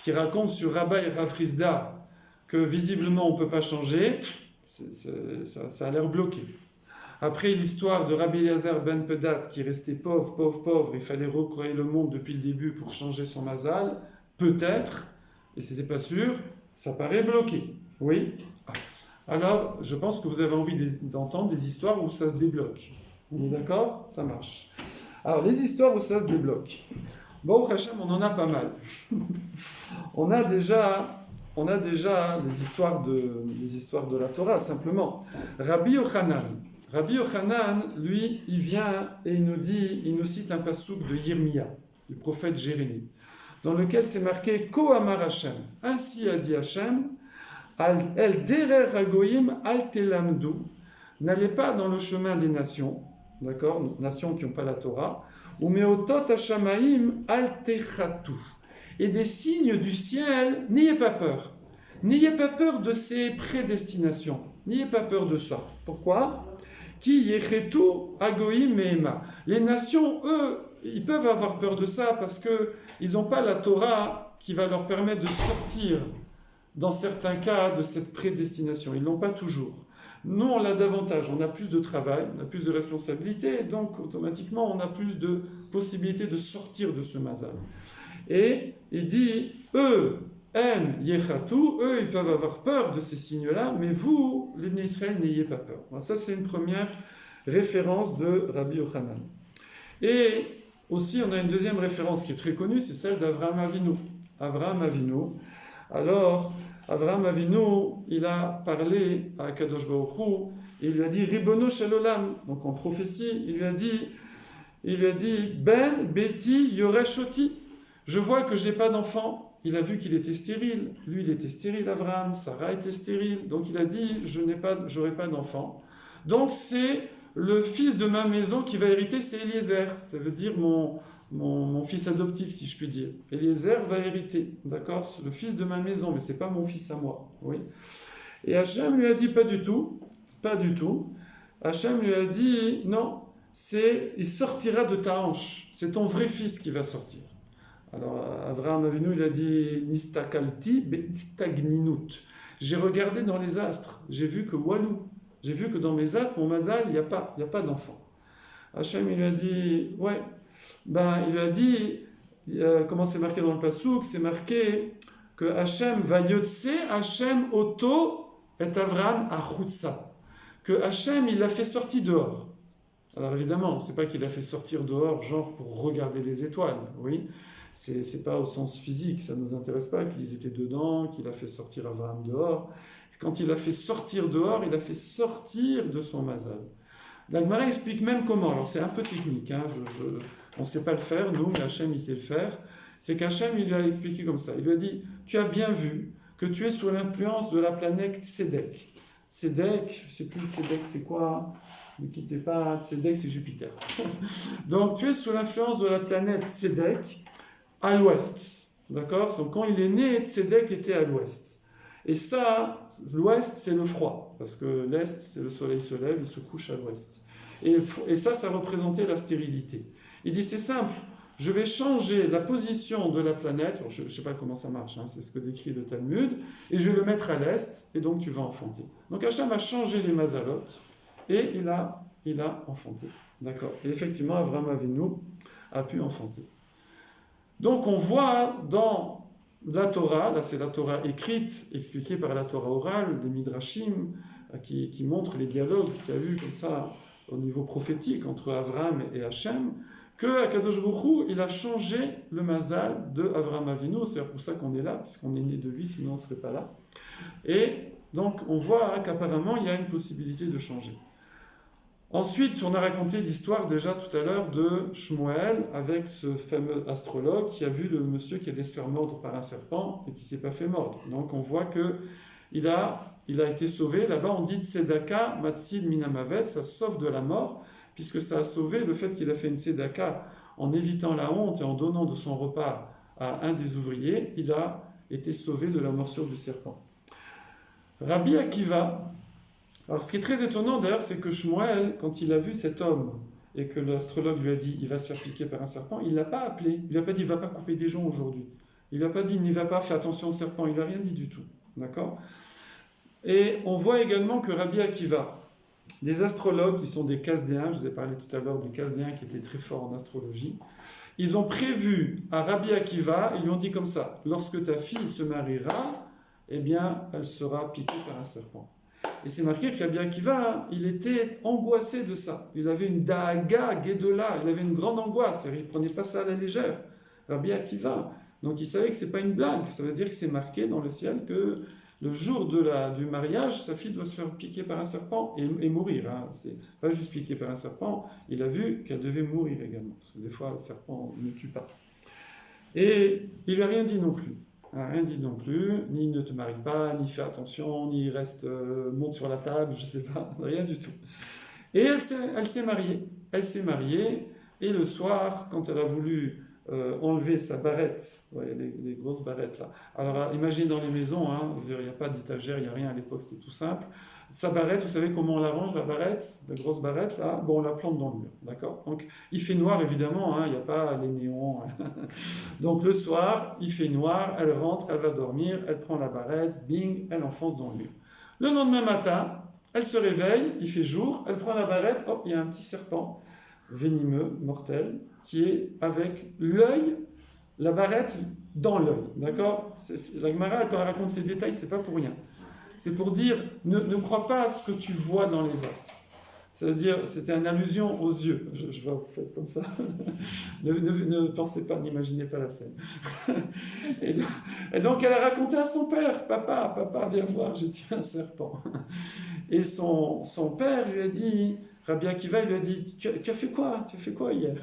qui racontent sur Rabba et Rav Rizda que visiblement on ne peut pas changer, ça a l'air bloqué. Après l'histoire de Rabbi Eliezer ben Pedat qui restait pauvre, il fallait recréer le monde depuis le début pour changer son mazal, peut-être, et c'était pas sûr, ça paraît bloqué. Oui. Alors, je pense que vous avez envie d'entendre des histoires où ça se débloque. On est d'accord? Ça marche. Alors, les histoires où ça se débloque. Bon, Hachem, on en a pas mal. on a déjà les histoires de la Torah, simplement. Rabbi Yochanan, lui, il vient et il nous cite un passouk de Yirmiya, du prophète Jérémie, dans lequel c'est marqué Ko Amar Hashem. Ainsi a dit Hashem, El derer hagoyim al telamdu, n'allez pas dans le chemin des nations, d'accord, nations qui n'ont pas la Torah, ou meotot hashamaim al techatu, et des signes du ciel, n'ayez pas peur. N'ayez pas peur de ces prédestinations. N'ayez pas peur de ça. Pourquoi? Qui yechetu hagoyim meema. Les nations, eux, ils peuvent avoir peur de ça parce qu'ils n'ont pas la Torah qui va leur permettre de sortir, dans certains cas, de cette prédestination. Ils ne l'ont pas toujours. Nous, on l'a davantage. On a plus de travail, on a plus de responsabilités, donc automatiquement, on a plus de possibilités de sortir de ce mazal. Et il dit, eux, ils peuvent avoir peur de ces signes-là, mais vous, les Bnei Israël, n'ayez pas peur. Alors ça, c'est une première référence de Rabbi Yochanan. Et aussi, on a une deuxième référence qui est très connue, c'est celle d'Avraham Avinu. Avraham Avinu. Alors, Avraham Avinu, il a parlé à Kadosh Baruch Hu, et il lui a dit, Ribono Shel Olam. Donc en prophétie, il lui a dit, Ben Beti Yoreshoti. Je vois que j'ai pas d'enfant. Il a vu qu'il était stérile. Lui, il était stérile, Avraham. Sarah était stérile. Donc il a dit, j'aurai pas d'enfant. Donc c'est le fils de ma maison qui va hériter, c'est Eliezer. Ça veut dire mon fils adoptif, si je puis dire. Eliezer va hériter, d'accord? Le fils de ma maison, mais c'est pas mon fils à moi. Oui. Et Hachem lui a dit, pas du tout. Hachem lui a dit, non, il sortira de ta hanche. C'est ton vrai fils qui va sortir. Alors, Avraham Avinu, il a dit Nistakalti be'istagninut. J'ai regardé dans les astres, j'ai vu que Walou, j'ai vu que dans mes astres, mon mazal, il n'y a pas d'enfant. Hachem, il lui a dit, ouais, il lui a dit, comment c'est marqué dans le Passouk, c'est marqué que Hachem va yotse, Hachem oto et Avraham achutsa. Que Hachem, il l'a fait sortir dehors. Alors évidemment, c'est pas qu'il l'a fait sortir dehors, genre pour regarder les étoiles, oui. C'est pas au sens physique, ça ne nous intéresse pas qu'ils étaient dedans, qu'il a fait sortir Avraham dehors. Quand il a fait sortir dehors, il a fait sortir de son mazal. La Gemara explique même comment. Alors c'est un peu technique, hein, on ne sait pas le faire, nous, mais Hachem il sait le faire. C'est qu'Hachem il lui a expliqué comme ça. Il lui a dit, tu as bien vu que tu es sous l'influence de la planète Tzedek. Tzedek, je ne sais plus Tzedek c'est quoi, ne quittez pas, Tzedek c'est Jupiter. Donc tu es sous l'influence de la planète Tzedek, à l'ouest, d'accord? Donc quand il est né, Tzedek était à l'ouest. Et ça, l'ouest, c'est le froid, parce que l'est, c'est le soleil se lève, il se couche à l'ouest. Et ça représentait la stérilité. Il dit, c'est simple, je vais changer la position de la planète, je ne sais pas comment ça marche, hein, c'est ce que décrit le Talmud, et je vais le mettre à l'est, et donc tu vas enfanter. Donc Hachem a changé les mazalot, et il a enfanté. D'accord? Et effectivement, Avraham Avinu a pu enfanter. Donc on voit dans la Torah, là c'est la Torah écrite, expliquée par la Torah orale, des Midrashim, qui montrent les dialogues qu'il y a eu comme ça au niveau prophétique entre Avraham et Hachem, que Akadosh Baruch Hu, il a changé le mazal de Avraham Avinu, c'est pour ça qu'on est là, puisqu'on est né de lui, sinon on ne serait pas là. Et donc on voit qu'apparemment il y a une possibilité de changer. Ensuite, on a raconté l'histoire déjà tout à l'heure de Shmuel avec ce fameux astrologue qui a vu le monsieur qui allait se faire mordre par un serpent et qui ne s'est pas fait mordre. Donc on voit qu'il a été sauvé. Là-bas on dit Tzedaka Matsil Minamavet, ça sauve de la mort, puisque ça a sauvé le fait qu'il a fait une Tzedaka en évitant la honte et en donnant de son repas à un des ouvriers, il a été sauvé de la morsure du serpent. Rabbi Akiva. Alors, ce qui est très étonnant d'ailleurs, c'est que Shmuel, quand il a vu cet homme et que l'astrologue lui a dit il va se faire piquer par un serpent, il ne l'a pas appelé. Il ne lui a pas dit il ne va pas couper des gens aujourd'hui. Il ne lui a pas dit n'y va pas, fais attention au serpent. Il n'a rien dit du tout. D'accord? Et on voit également que Rabbi Akiva, des astrologues qui sont des Chasdéens, je vous ai parlé tout à l'heure des Chasdéens qui étaient très forts en astrologie, ils ont prévu à Rabbi Akiva, ils lui ont dit comme ça, lorsque ta fille se mariera, eh bien, elle sera piquée par un serpent. Et c'est marqué que Rabbi Akiva, hein, il était angoissé de ça. Il avait une daaga gedola, il avait une grande angoisse. Il ne prenait pas ça à la légère. Rabbi Akiva. Donc il savait que ce n'est pas une blague. Ça veut dire que c'est marqué dans le ciel que le jour du mariage, sa fille doit se faire piquer par un serpent et mourir. Hein. C'est pas juste piquer par un serpent. Il a vu qu'elle devait mourir également. Parce que des fois, le serpent ne tue pas. Et il lui a rien dit non plus. Rien dit non plus, ni ne te marie pas, ni fais attention, ni reste, monte sur la table, je sais pas, rien du tout. Et elle s'est mariée. Elle s'est mariée, et le soir, quand elle a voulu enlever sa barrette, vous voyez les grosses barrettes là. Alors imagine dans les maisons, hein, il n'y a pas d'étagère, il n'y a rien à l'époque, c'était tout simple. Sa barrette, vous savez comment on l'arrange, la barrette, la grosse barrette là, bon, on la plante dans le mur, d'accord? Donc il fait noir évidemment, hein, il n'y a pas les néons. Donc le soir, il fait noir, elle rentre, elle va dormir, elle prend la barrette, bing, elle enfonce dans le mur. Le lendemain matin, elle se réveille, il fait jour, elle prend la barrette, hop, il y a un petit serpent venimeux, mortel, qui est avec l'œil, la barrette dans l'œil, d'accord? La Gemara, quand elle raconte ces détails, c'est pas pour rien. C'est pour dire, ne crois pas à ce que tu vois dans les astres. C'est-à-dire, c'était une allusion aux yeux. Je vois, vous faites comme ça. ne pensez pas, n'imaginez pas la scène. Et donc, elle a raconté à son père, papa, viens voir, j'ai tué un serpent. Et son père lui a dit, Rabbi Akiva, il lui a dit, tu as fait quoi? Tu as fait quoi hier?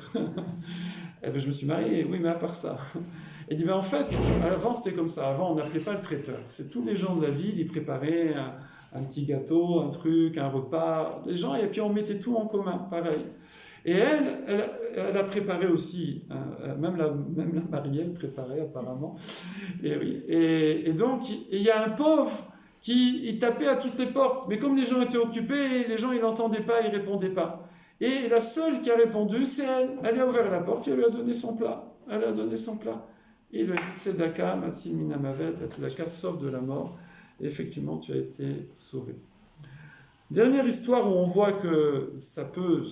Elle dit, je me suis marié, oui, mais à part ça. Elle dit, en fait, avant c'était comme ça, avant on n'appelait pas le traiteur, c'est tous les gens de la ville, ils préparaient un petit gâteau, un truc, un repas, les gens, et puis on mettait tout en commun, pareil. Et elle a préparé aussi, même la mariée, elle préparait apparemment. Et donc, il y a un pauvre qui tapait à toutes les portes, mais comme les gens étaient occupés, les gens ils n'entendaient pas, ils ne répondaient pas. Et la seule qui a répondu, c'est elle. Elle a ouvert la porte et elle lui a donné son plat. Elle a donné son plat. Et il a dit, Tzedaka, Matsim Minamavet, Tzedaka, sauve de la mort. Et effectivement, tu as été sauvé. Dernière histoire où on voit que ça peut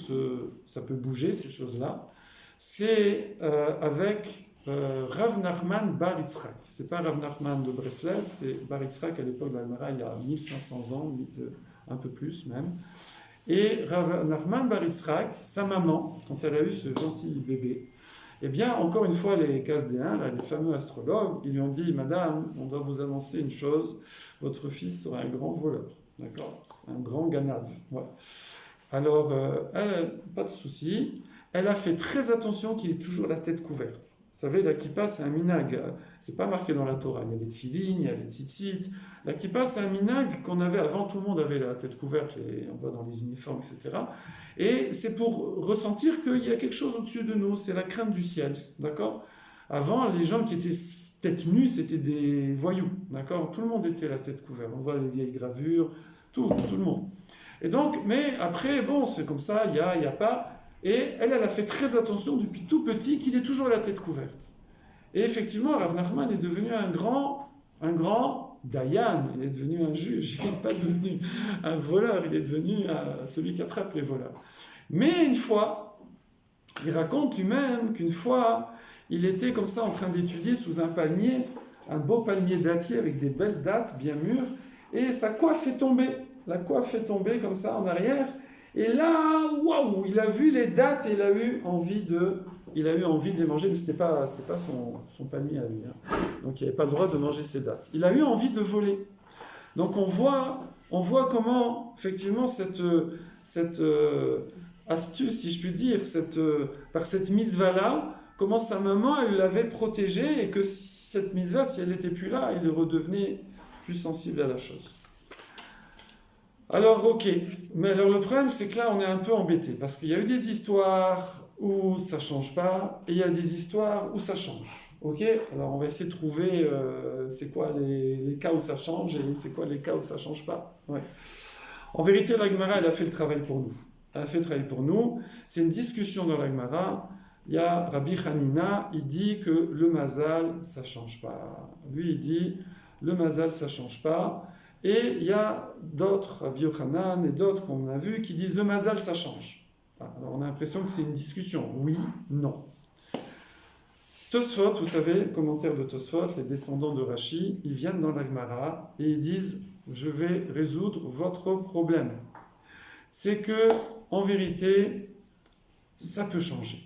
bouger, ces choses-là, c'est avec Rav Nachman Bar Yitzhak. C'est pas Rav Nachman de Breslev, c'est Bar Yitzhak à l'époque de la Gemara, il y a 1500 ans, un peu plus même. Et Rav Nachman Bar Yitzhak, sa maman, quand elle a eu ce gentil bébé, eh bien, encore une fois, les Kasdéens, là, les fameux astrologues, ils lui ont dit, Madame, on doit vous annoncer une chose, votre fils sera un grand voleur, d'accord? Un grand ganave. Ouais. Alors, pas de souci, elle a fait très attention qu'il ait toujours la tête couverte. Vous savez, la kippa, c'est un minag, c'est pas marqué dans la Torah, il y a les tfilines, il y a les tzitzit. La kippa, c'est un minag qu'on avait avant, tout le monde avait la tête couverte, on voit dans les uniformes, etc. Et c'est pour ressentir qu'il y a quelque chose au-dessus de nous, c'est la crainte du ciel, d'accord? Avant, les gens qui étaient tête nue, c'était des voyous, d'accord? Tout le monde était la tête couverte, on voit les vieilles gravures, tout le monde. Et donc, mais après, bon, c'est comme ça, il y a pas... Et elle a fait très attention depuis tout petit qu'il ait toujours la tête couverte. Et effectivement, Rav Nachman est devenu un grand Dayan, il est devenu un juge, il n'est pas devenu un voleur, il est devenu celui qui attrape les voleurs. Mais une fois, il raconte lui-même qu'une fois, il était comme ça en train d'étudier sous un palmier, un beau palmier dattier avec des belles dattes bien mûres, et sa coiffe est tombée. La coiffe est tombée comme ça en arrière, et là, waouh, il a vu les dattes et il a eu envie de les manger, mais c'était pas son palmier à lui, hein. Donc il n'avait pas le droit de manger ses dattes. Il a eu envie de voler. Donc on voit comment, effectivement, cette astuce, si je puis dire, par cette mitzvah-là, comment sa maman, elle l'avait protégé, et que cette mitzvah, si elle n'était plus là, il redevenait plus sensible à la chose. Alors, ok, mais alors le problème, c'est que là, on est un peu embêté, parce qu'il y a eu des histoires où ça ne change pas, et il y a des histoires où ça change. Ok, alors on va essayer de trouver c'est quoi les cas où ça change, et c'est quoi les cas où ça ne change pas. Ouais. En vérité, la Gemara, elle a fait le travail pour nous. Elle a fait le travail pour nous. C'est une discussion dans la Gemara. Il y a Rabbi Hanina, il dit que le mazal, ça ne change pas. Lui, il dit, le mazal, ça ne change pas. Et il y a d'autres, Rabbi Yochanan et d'autres qu'on a vus, qui disent le mazal, ça change. Alors on a l'impression que c'est une discussion. Oui, non. Tosfot, vous savez, commentaire de Tosfot, les descendants de Rashi, ils viennent dans la Gemara et ils disent je vais résoudre votre problème. C'est que, en vérité, ça peut changer.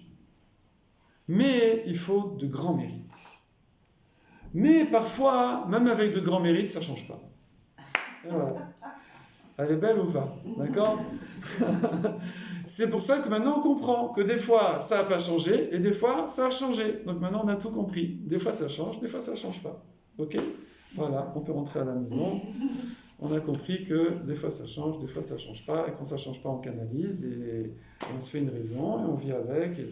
Mais il faut de grands mérites. Mais parfois, même avec de grands mérites, ça ne change pas. Et voilà. Elle est belle ou pas? D'accord? C'est pour ça que maintenant on comprend que des fois ça n'a pas changé et des fois ça a changé. Donc maintenant on a tout compris. Des fois ça change, des fois ça ne change pas. Ok? Voilà, on peut rentrer à la maison. On a compris que des fois ça change, des fois ça ne change pas. Et quand ça ne change pas, on canalise et on se fait une raison et on vit avec. Et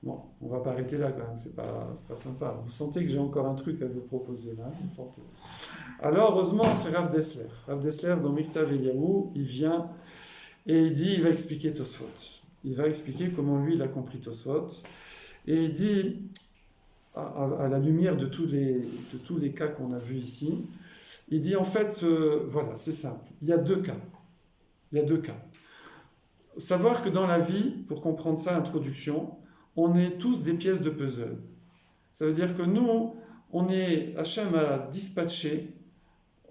bon, on ne va pas arrêter là quand même, c'est pas sympa. Vous sentez que j'ai encore un truc à vous proposer là, vous sentez. Alors heureusement c'est Rav Dessler. Rav Dessler dans Miktav Eliyahu, il vient et il dit, il va expliquer Tosfot. Il va expliquer comment lui il a compris Tosfot. Et il dit, à la lumière de tous les cas qu'on a vus ici, il dit en fait, voilà, c'est simple. Il y a deux cas. Il y a deux cas. Savoir que dans la vie, pour comprendre ça, introduction, on est tous des pièces de puzzle. Ça veut dire que nous, Hachem a dispatché,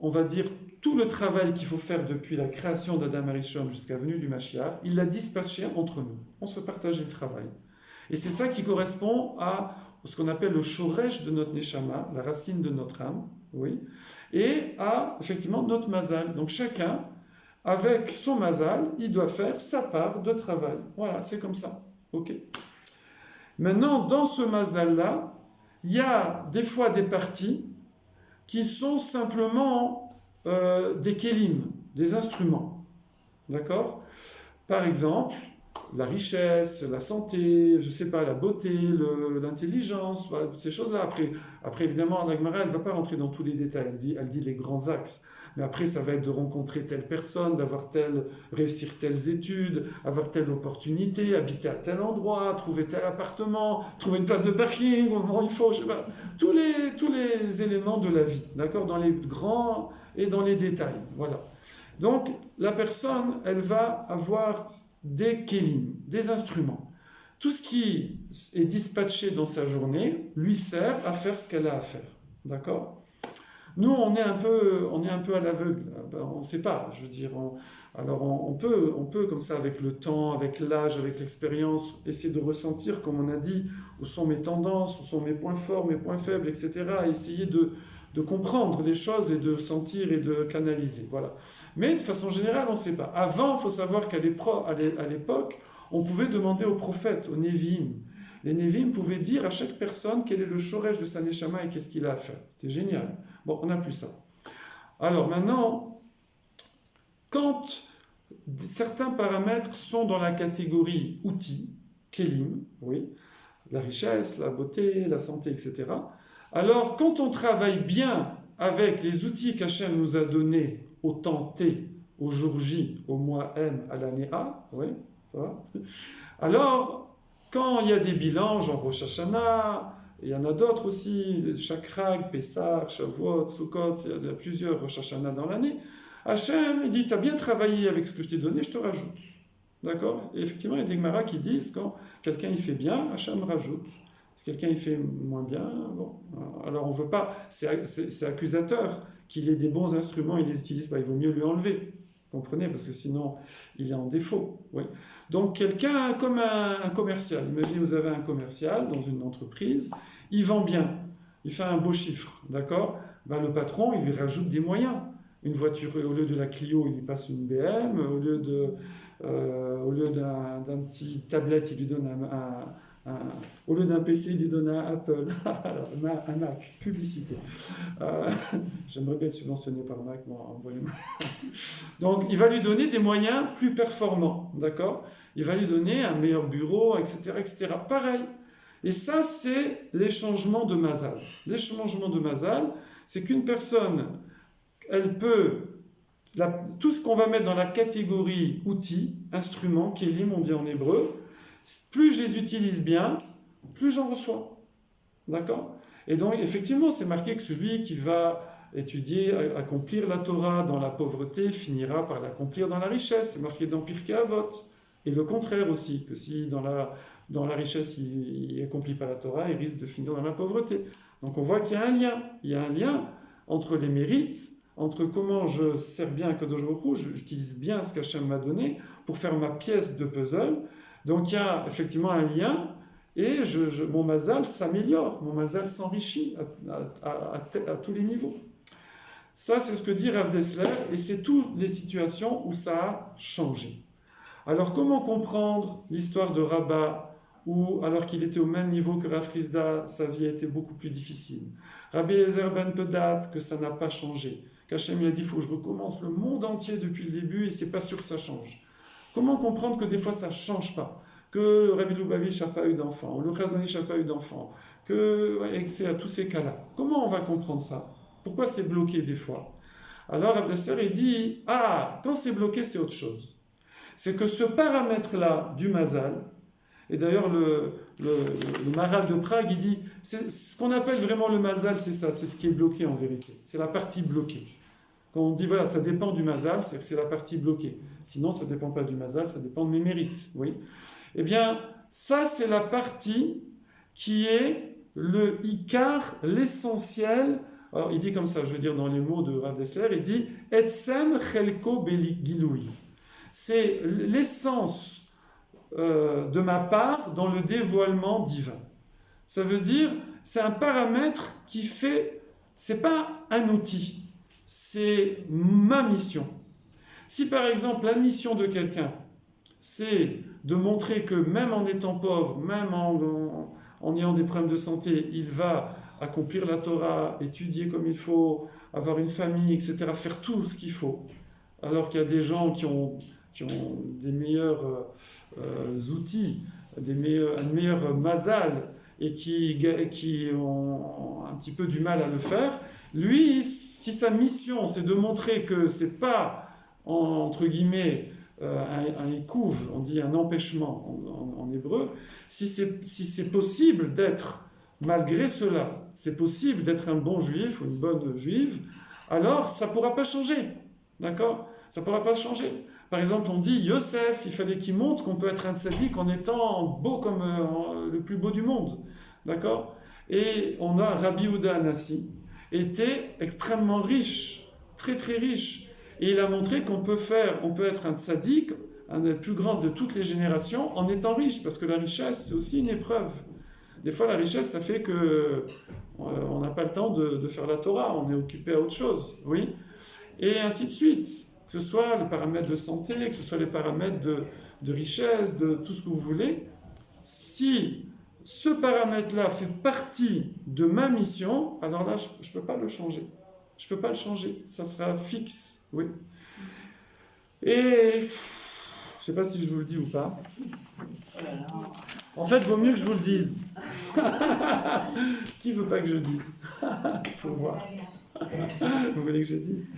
on va dire, tout le travail qu'il faut faire depuis la création d'Adam Arishon jusqu'à la venue du Mashiach, il l'a dispatché entre nous. On se partage le travail. Et c'est ça qui correspond à ce qu'on appelle le shoresh de notre neshama, la racine de notre âme, oui, et à, effectivement, notre mazal. Donc chacun, avec son mazal, il doit faire sa part de travail. Voilà, c'est comme ça. Ok. Maintenant, dans ce mazal-là, il y a des fois des parties qui sont simplement des kélim, des instruments. D'accord? Par exemple, la richesse, la santé, je ne sais pas, la beauté, l'intelligence, voilà, ces choses-là. Après évidemment, la Gemara, elle ne va pas rentrer dans tous les détails, elle dit les grands axes. Mais après, ça va être de rencontrer telle personne, réussir telles études, avoir telle opportunité, habiter à tel endroit, trouver tel appartement, trouver une place de parking, au moment où il faut, je sais pas. Tous les éléments de la vie, d'accord? Dans les grands et dans les détails, voilà. Donc, la personne, elle va avoir des kélim, des instruments. Tout ce qui est dispatché dans sa journée lui sert à faire ce qu'elle a à faire, d'accord? Nous, on est un peu à l'aveugle. On ne sait pas. Je veux dire, on peut, comme ça, avec le temps, avec l'âge, avec l'expérience, essayer de ressentir, comme on a dit, où sont mes tendances, où sont mes points forts, mes points faibles, etc. Et essayer de comprendre les choses et de sentir et de canaliser. Voilà. Mais de façon générale, on ne sait pas. Avant, il faut savoir qu'à l'époque, on pouvait demander aux prophètes, aux Nevi'im. Les Nevi'im pouvaient dire à chaque personne quel est le shoresh de sa neshama et qu'est-ce qu'il a à faire. C'était génial. Bon, on n'a plus ça. Alors maintenant, quand certains paramètres sont dans la catégorie outils, kelim, oui, la richesse, la beauté, la santé, etc., alors quand on travaille bien avec les outils qu'Hachem nous a donnés au temps T, au jour J, au mois M, à l'année A, oui, ça va, alors quand il y a des bilans, genre Rosh Hashanah, il y en a d'autres aussi, Chakrag, Pessah, Shavuot, Sukkot, il y a plusieurs Rosh Hashanah dans l'année. Hachem, il dit, tu as bien travaillé avec ce que je t'ai donné, je te rajoute. D'accord? Et effectivement, il y a des Gemara qui disent, quand quelqu'un il fait bien, Hachem rajoute. Si quelqu'un il fait moins bien, bon. Alors on ne veut pas, c'est accusateur qu'il ait des bons instruments, il les utilise pas, il vaut mieux lui enlever. Comprenez? Parce que sinon, il est en défaut. Oui. Donc, quelqu'un comme un commercial. Imaginez, vous avez un commercial dans une entreprise, il vend bien, il fait un beau chiffre, d'accord? Ben, le patron, il lui rajoute des moyens. Une voiture, au lieu de la Clio, il lui passe une BM, au lieu d'un petit tablette, il lui donne au lieu d'un PC, il lui donne un Apple, un Mac, publicité. J'aimerais bien être subventionné par Mac, bon, envoyez-moi. Donc, il va lui donner des moyens plus performants, d'accord? Il va lui donner un meilleur bureau, etc., etc. Pareil. Et ça, c'est les changements de Mazal. Les changements de Mazal, c'est qu'une personne, elle peut... tout ce qu'on va mettre dans la catégorie outils, instruments, kélim, on dit en hébreu, plus je les utilise bien, plus j'en reçois. D'accord? Et donc, effectivement, c'est marqué que celui qui va étudier, accomplir la Torah dans la pauvreté, finira par l'accomplir dans la richesse. C'est marqué dans Pirkei Avot. Et le contraire aussi, que si dans la richesse, il n'accomplit pas la Torah, il risque de finir dans la pauvreté. Donc on voit qu'il y a un lien. Il y a un lien entre les mérites, entre comment je sers bien Kadosh Baruch Hu, j'utilise bien ce qu'Hachem m'a donné pour faire ma pièce de puzzle. Donc il y a effectivement un lien et mon mazal s'améliore, mon mazal s'enrichit à tous les niveaux. Ça, c'est ce que dit Rav Dessler et c'est toutes les situations où ça a changé. Alors comment comprendre l'histoire de Rabba où, alors qu'il était au même niveau que Rav Chisda, sa vie a été beaucoup plus difficile. Rabbi Eliezer ben Pedat, que ça n'a pas changé. Qu'Hachem lui a dit, il faut que je recommence le monde entier depuis le début et c'est pas sûr que ça change. Comment comprendre que des fois ça change pas? Que le Rabbi Lubavitch n'a pas eu d'enfant, ou le Chazonish n'a pas eu d'enfant, que c'est à tous ces cas-là. Comment on va comprendre ça? Pourquoi c'est bloqué des fois? Alors Rav Dessler, il dit, quand c'est bloqué, c'est autre chose. C'est que ce paramètre-là du Mazal, et d'ailleurs, le Maharal de Prague, il dit, ce qu'on appelle vraiment le Mazal, c'est ça, c'est ce qui est bloqué en vérité. C'est la partie bloquée. Quand on dit, voilà, ça dépend du Mazal, c'est que c'est la partie bloquée. Sinon, ça ne dépend pas du Mazal, ça dépend de mes mérites. Oui. Eh bien, ça, c'est la partie qui est le Ikar, l'essentiel. Alors, il dit comme ça, je veux dire dans les mots de Rav Dessler, il dit, Etsem Chelko Giloui. C'est l'essence de ma part dans le dévoilement divin. Ça veut dire, c'est un paramètre qui fait, c'est pas un outil, c'est ma mission. Si par exemple la mission de quelqu'un, c'est de montrer que même en étant pauvre, même en ayant des problèmes de santé, il va accomplir la Torah, étudier comme il faut, avoir une famille, etc., faire tout ce qu'il faut, alors qu'il y a des gens qui ont des meilleurs outils, un meilleur mazal et qui ont un petit peu du mal à le faire. Lui, si sa mission c'est de montrer que c'est pas entre guillemets un ikouv, on dit un empêchement en hébreu, si c'est possible d'être malgré cela, c'est possible d'être un bon juif ou une bonne juive, alors ça pourra pas changer, d'accord? Ça pourra pas changer. Par exemple, on dit Yosef, il fallait qu'il montre qu'on peut être un tzaddik en étant beau comme le plus beau du monde. D'accord? Et on a Rabbi Yehuda Hanassi, était extrêmement riche, très très riche. Et il a montré qu'on peut être un tzaddik, un des plus grands de toutes les générations, en étant riche, parce que la richesse, c'est aussi une épreuve. Des fois, la richesse, ça fait que on n'a pas le temps de faire la Torah, on est occupé à autre chose. Oui? Et ainsi de suite. Que ce soit le paramètre de santé, que ce soit les paramètres de richesse, de tout ce que vous voulez, si ce paramètre-là fait partie de ma mission, alors là, je ne peux pas le changer. Je ne peux pas le changer. Ça sera fixe, oui. Et je ne sais pas si je vous le dis ou pas. En fait, il vaut mieux que je vous le dise. Qui ne veut pas que je dise? Il faut voir. Vous voulez que je dise?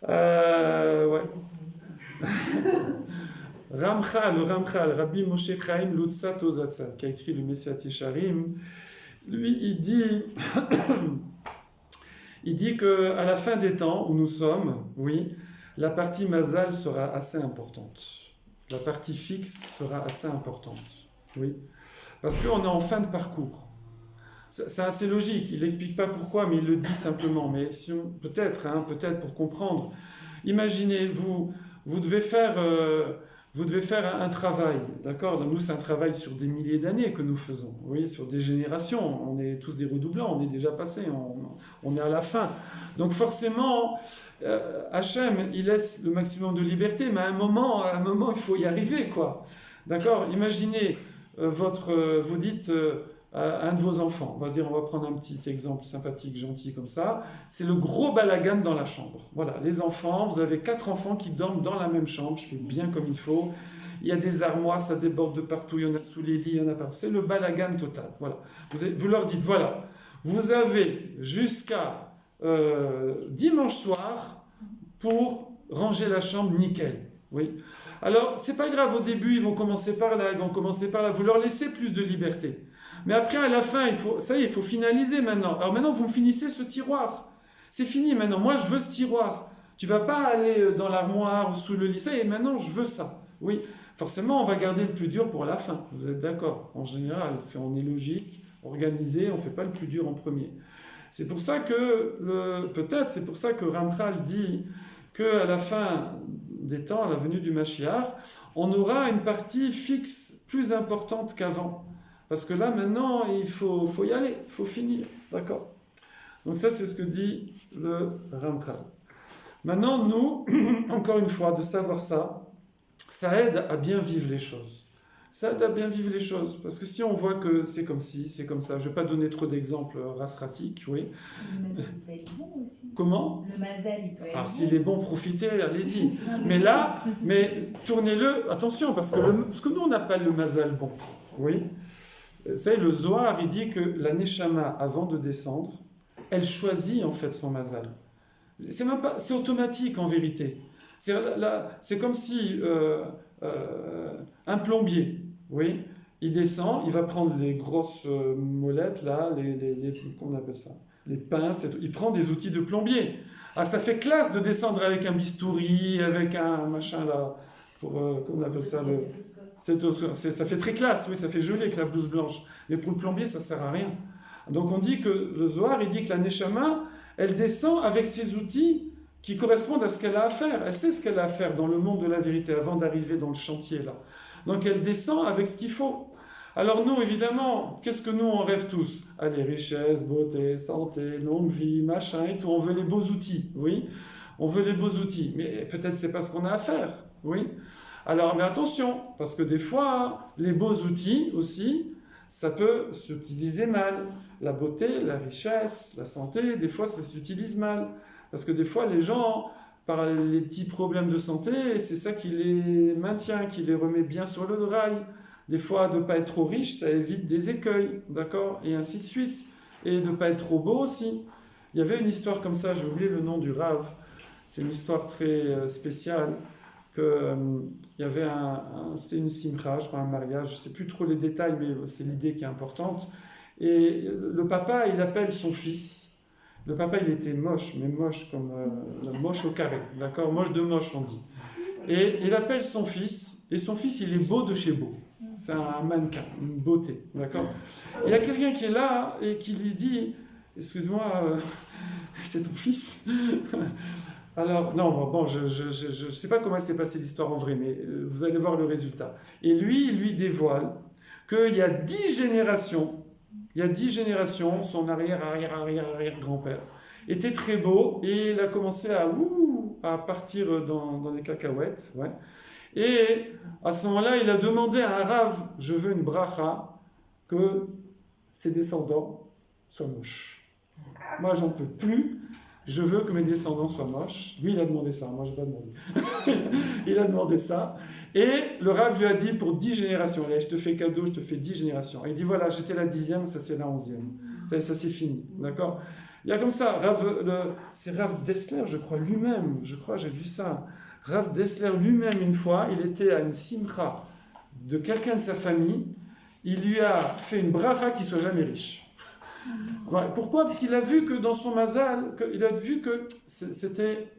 Ouais. Le Ramchal, Rabbi Moshe Chaim Lutzat Ozatzal, qui a écrit le Messiat Yesharim, lui, il dit qu'à la fin des temps où nous sommes, oui, la partie Mazal sera assez importante. La partie fixe sera assez importante, oui. Parce qu'on est en fin de parcours. C'est assez logique, il n'explique pas pourquoi, mais il le dit simplement. Mais si peut-être pour comprendre, imaginez, vous devez faire un travail, d'accord? Nous, c'est un travail sur des milliers d'années que nous faisons, oui, sur des générations. On est tous des redoublants, on est déjà passés, on est à la fin. Donc forcément, Hachem, il laisse le maximum de liberté, mais à un moment, il faut y arriver, quoi. D'accord? Imaginez, vous dites... un de vos enfants, on va prendre un petit exemple sympathique, gentil comme ça, c'est le gros balagan dans la chambre. Voilà, les enfants, vous avez 4 enfants qui dorment dans la même chambre, je fais bien comme il faut, il y a des armoires, ça déborde de partout, il y en a sous les lits, il y en a partout, c'est le balagan total. Voilà. Vous leur dites, voilà, vous avez jusqu'à dimanche soir pour ranger la chambre nickel. Oui. Alors, c'est pas grave, au début, ils vont commencer par là, vous leur laissez plus de liberté. Mais après, à la fin, il faut finaliser maintenant. Alors maintenant, vous me finissez ce tiroir. C'est fini maintenant. Moi, je veux ce tiroir. Tu vas pas aller dans l'armoire ou sous le lit. Ça y est, maintenant, je veux ça. Oui, forcément, on va garder le plus dur pour la fin. Vous êtes d'accord? En général, si on est logique, organisé, on ne fait pas le plus dur en premier. C'est pour ça que, peut-être, c'est pour ça que Ramchal dit qu'à la fin des temps, à la venue du Mashiach, on aura une partie fixe plus importante qu'avant. Parce que là, maintenant, il faut y aller, il faut finir. D'accord? Donc ça, c'est ce que dit le Ramchal. Maintenant, nous, encore une fois, de savoir ça, ça aide à bien vivre les choses. Ça aide à bien vivre les choses. Parce que si on voit que c'est comme ci, c'est comme ça, je ne vais pas donner trop d'exemples rasratiques, oui. Le mazal, il peut être bon aussi. Comment? Le mazal, il peut être bon. Alors, s'il est bon, profitez, allez-y. Mais là, tournez-le, attention, parce que ce que nous, on appelle le mazal bon, oui. Vous savez, le Zohar, il dit que la Neshama, avant de descendre, elle choisit en fait son mazal. C'est même pas, c'est automatique en vérité. C'est comme si un plombier, oui, il descend, il va prendre les grosses molettes là, comment on appelle ça, les pinces, il prend des outils de plombier. Ah, ça fait classe de descendre avec un bistouri, avec un machin là, comment on appelle ça, ça fait très classe, oui, ça fait joli avec la blouse blanche. Mais pour le plombier, ça sert à rien. Donc on dit que le Zohar, il dit que la Neshama, elle descend avec ses outils qui correspondent à ce qu'elle a à faire. Elle sait ce qu'elle a à faire dans le monde de la vérité avant d'arriver dans le chantier là. Donc elle descend avec ce qu'il faut. Alors nous, évidemment, qu'est-ce que nous on rêve tous? Allez, richesse, beauté, santé, longue vie, machin et tout. On veut les beaux outils, oui. On veut les beaux outils. Mais peut-être c'est pas ce qu'on a à faire, oui. Alors, mais attention, parce que des fois, les beaux outils aussi, ça peut s'utiliser mal. La beauté, la richesse, la santé, des fois ça s'utilise mal. Parce que des fois les gens, par les petits problèmes de santé, c'est ça qui les maintient, qui les remet bien sur le rail. Des fois, de ne pas être trop riche, ça évite des écueils, d'accord? Et ainsi de suite. Et de ne pas être trop beau aussi. Il y avait une histoire comme ça, j'ai oublié le nom du Rav. C'est une histoire très spéciale. Il y avait c'était une simcha, je crois un mariage, je ne sais plus trop les détails, mais c'est l'idée qui est importante. Et le papa, il appelle son fils. Le papa, il était moche, mais moche comme moche au carré, d'accord? Moche de moche, on dit. Et il appelle son fils, et son fils, il est beau de chez beau. C'est un mannequin, une beauté, d'accord? Il y a quelqu'un qui est là et qui lui dit, excuse-moi, c'est ton fils? Alors, non, bon, je ne sais pas comment s'est passée l'histoire en vrai, mais vous allez voir le résultat. Et lui, il lui dévoile qu'il y a 10 générations, son arrière-grand-père était très beau et il a commencé à partir dans les cacahuètes. Ouais. Et à ce moment-là, il a demandé à un rave, je veux une bracha, que ses descendants soient moches. Moi, j'en peux plus. Je veux que mes descendants soient moches. Lui, il a demandé ça. Moi, je n'ai pas demandé. Il a demandé ça. Et le Rav lui a dit pour 10 générations. Allez, je te fais cadeau, je te fais 10 générations. Et il dit voilà, j'étais la 10e, ça c'est la 11e. Ça c'est fini. D'accord? Il y a comme ça, c'est Rav Dessler, je crois, lui-même. Je crois, j'ai vu ça. Rav Dessler lui-même, une fois, il était à une simcha de quelqu'un de sa famille. Il lui a fait une bracha qui ne soit jamais riche. Ouais, pourquoi? Parce qu'il a vu que dans son mazal, il a vu que c'était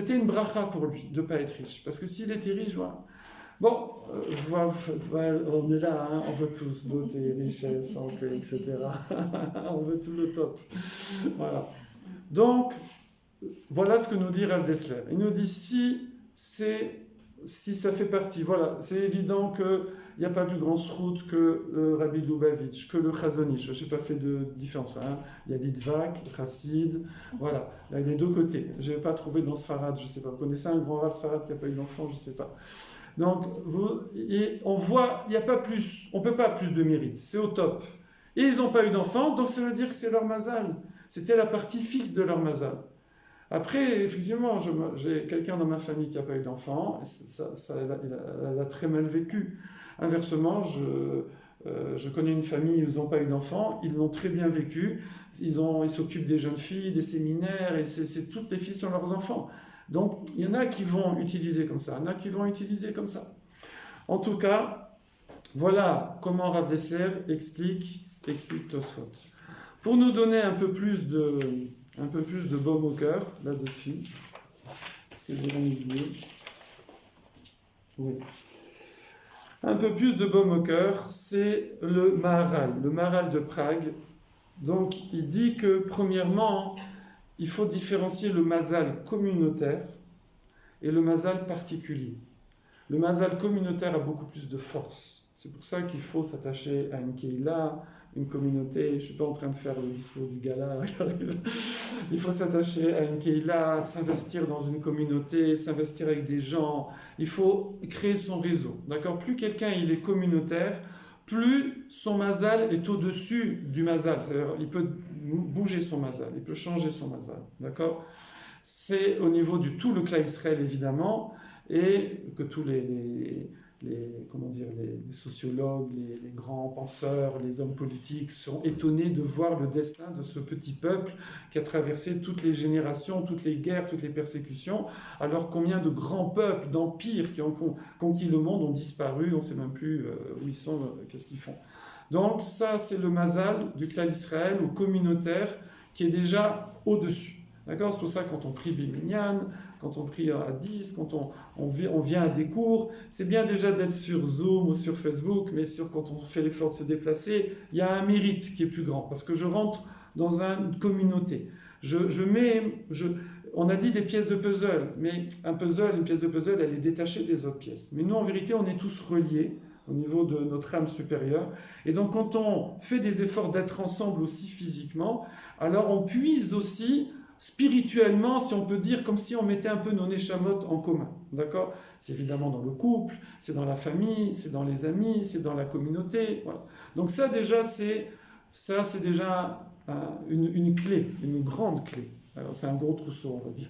une bracha pour lui de ne pas être riche. Parce que s'il était riche, voilà. Bon, on est là, hein, on veut tous beauté, richesse, santé, etc. On veut tout le top. Voilà. Donc, voilà ce que nous dit Rav Dessler. Il nous dit si ça fait partie, voilà, c'est évident que il n'y a pas plus grand srout que le Rabbi Lubavitch, que le Chazonish. Je n'ai pas fait de différence. Hein. Il y a Litvak, Chassid, voilà. Il y a les deux côtés. Je n'ai pas trouvé dans Sfarad, je ne sais pas. Vous connaissez un grand Rav Sfarad qui n'a pas eu d'enfant, je ne sais pas. Donc, on voit, il n'y a pas plus, on ne peut pas plus de mérite. C'est au top. Et ils n'ont pas eu d'enfant, donc ça veut dire que c'est leur mazal. C'était la partie fixe de leur mazal. Après, effectivement, j'ai quelqu'un dans ma famille qui n'a pas eu d'enfant. Elle a très mal vécu. Inversement, je connais une famille où ils n'ont pas eu d'enfants, ils l'ont très bien vécu, ils s'occupent des jeunes filles, des séminaires, et c'est toutes les filles sont leurs enfants. Donc, il y en a qui vont utiliser comme ça, il y en a qui vont utiliser comme ça. En tout cas, voilà comment Rav Dessler explique Tosfot. Pour nous donner un peu plus de baume au cœur, là-dessus, parce que j'ai oublié. Oui. Un peu plus de baume au cœur, c'est le Maharal de Prague, Donc, il dit que, premièrement, il faut différencier le mazal communautaire et le mazal particulier. Le mazal communautaire a beaucoup plus de force. C'est pour ça qu'il faut s'attacher à une keila, une communauté. Je ne suis pas en train de faire le discours du gala. Il faut s'attacher à une keila, s'investir dans une communauté, s'investir avec des gens. Il faut créer son réseau. D'accord ? Plus quelqu'un il est communautaire, plus son mazal est au-dessus du mazal. C'est-à-dire il peut bouger son mazal, il peut changer son mazal. D'accord ? C'est au niveau du tout le Kla Israël, évidemment, et que tous les sociologues, les grands penseurs, les hommes politiques sont étonnés de voir le destin de ce petit peuple qui a traversé toutes les générations, toutes les guerres, toutes les persécutions, alors combien de grands peuples, d'empires qui ont conquis le monde ont disparu, on ne sait même plus où ils sont, qu'est-ce qu'ils font. Donc ça, c'est le mazal du Klal Israël, ou communautaire, qui est déjà au-dessus. D'accord ? C'est pour ça que quand on prie Biminyan, quand on prie à 10, quand on vient à des cours, c'est bien déjà d'être sur Zoom ou sur Facebook, mais quand on fait l'effort de se déplacer, il y a un mérite qui est plus grand, parce que je rentre dans une communauté. On a dit des pièces de puzzle, mais une pièce de puzzle, elle est détachée des autres pièces. Mais nous, en vérité, on est tous reliés au niveau de notre âme supérieure. Et donc, quand on fait des efforts d'être ensemble aussi physiquement, alors on puise aussi spirituellement, si on peut dire, comme si on mettait un peu nos neshamot en commun. D'accord ? C'est évidemment dans le couple, c'est dans la famille, c'est dans les amis, c'est dans la communauté. Voilà. Donc ça déjà, c'est déjà une clé, une grande clé. Alors c'est un gros trousseau, on va dire.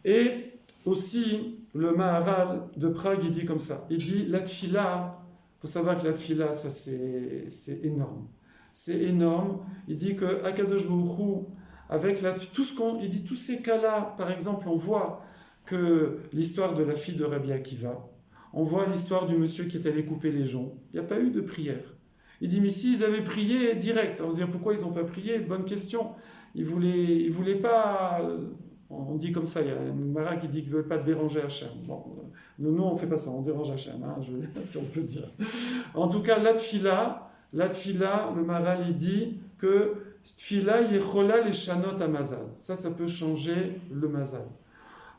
Et aussi, le Maharal de Prague, il dit comme ça. Il dit, la tfila, il faut savoir que la tfila, ça c'est énorme. C'est énorme. Il dit que Akadosh Baruch Hu, avec il dit tous ces cas-là, par exemple, on voit que l'histoire de la fille de Rabbi Akiva, on voit l'histoire du monsieur qui est allé couper les joncs, il n'y a pas eu de prière. Il dit, mais s'ils avaient prié direct, on va se dire pourquoi ils n'ont pas prié, bonne question. Ils voulaient pas, on dit comme ça, il y a une Mara qui dit qu'ils ne veulent pas déranger Hachem. Bon, nous on ne fait pas ça, on dérange Hachem, hein, si on peut dire. En tout cas, la tfila, le Maharal il dit que Tfila yechola leshanot hamazal. Ça peut changer le mazal.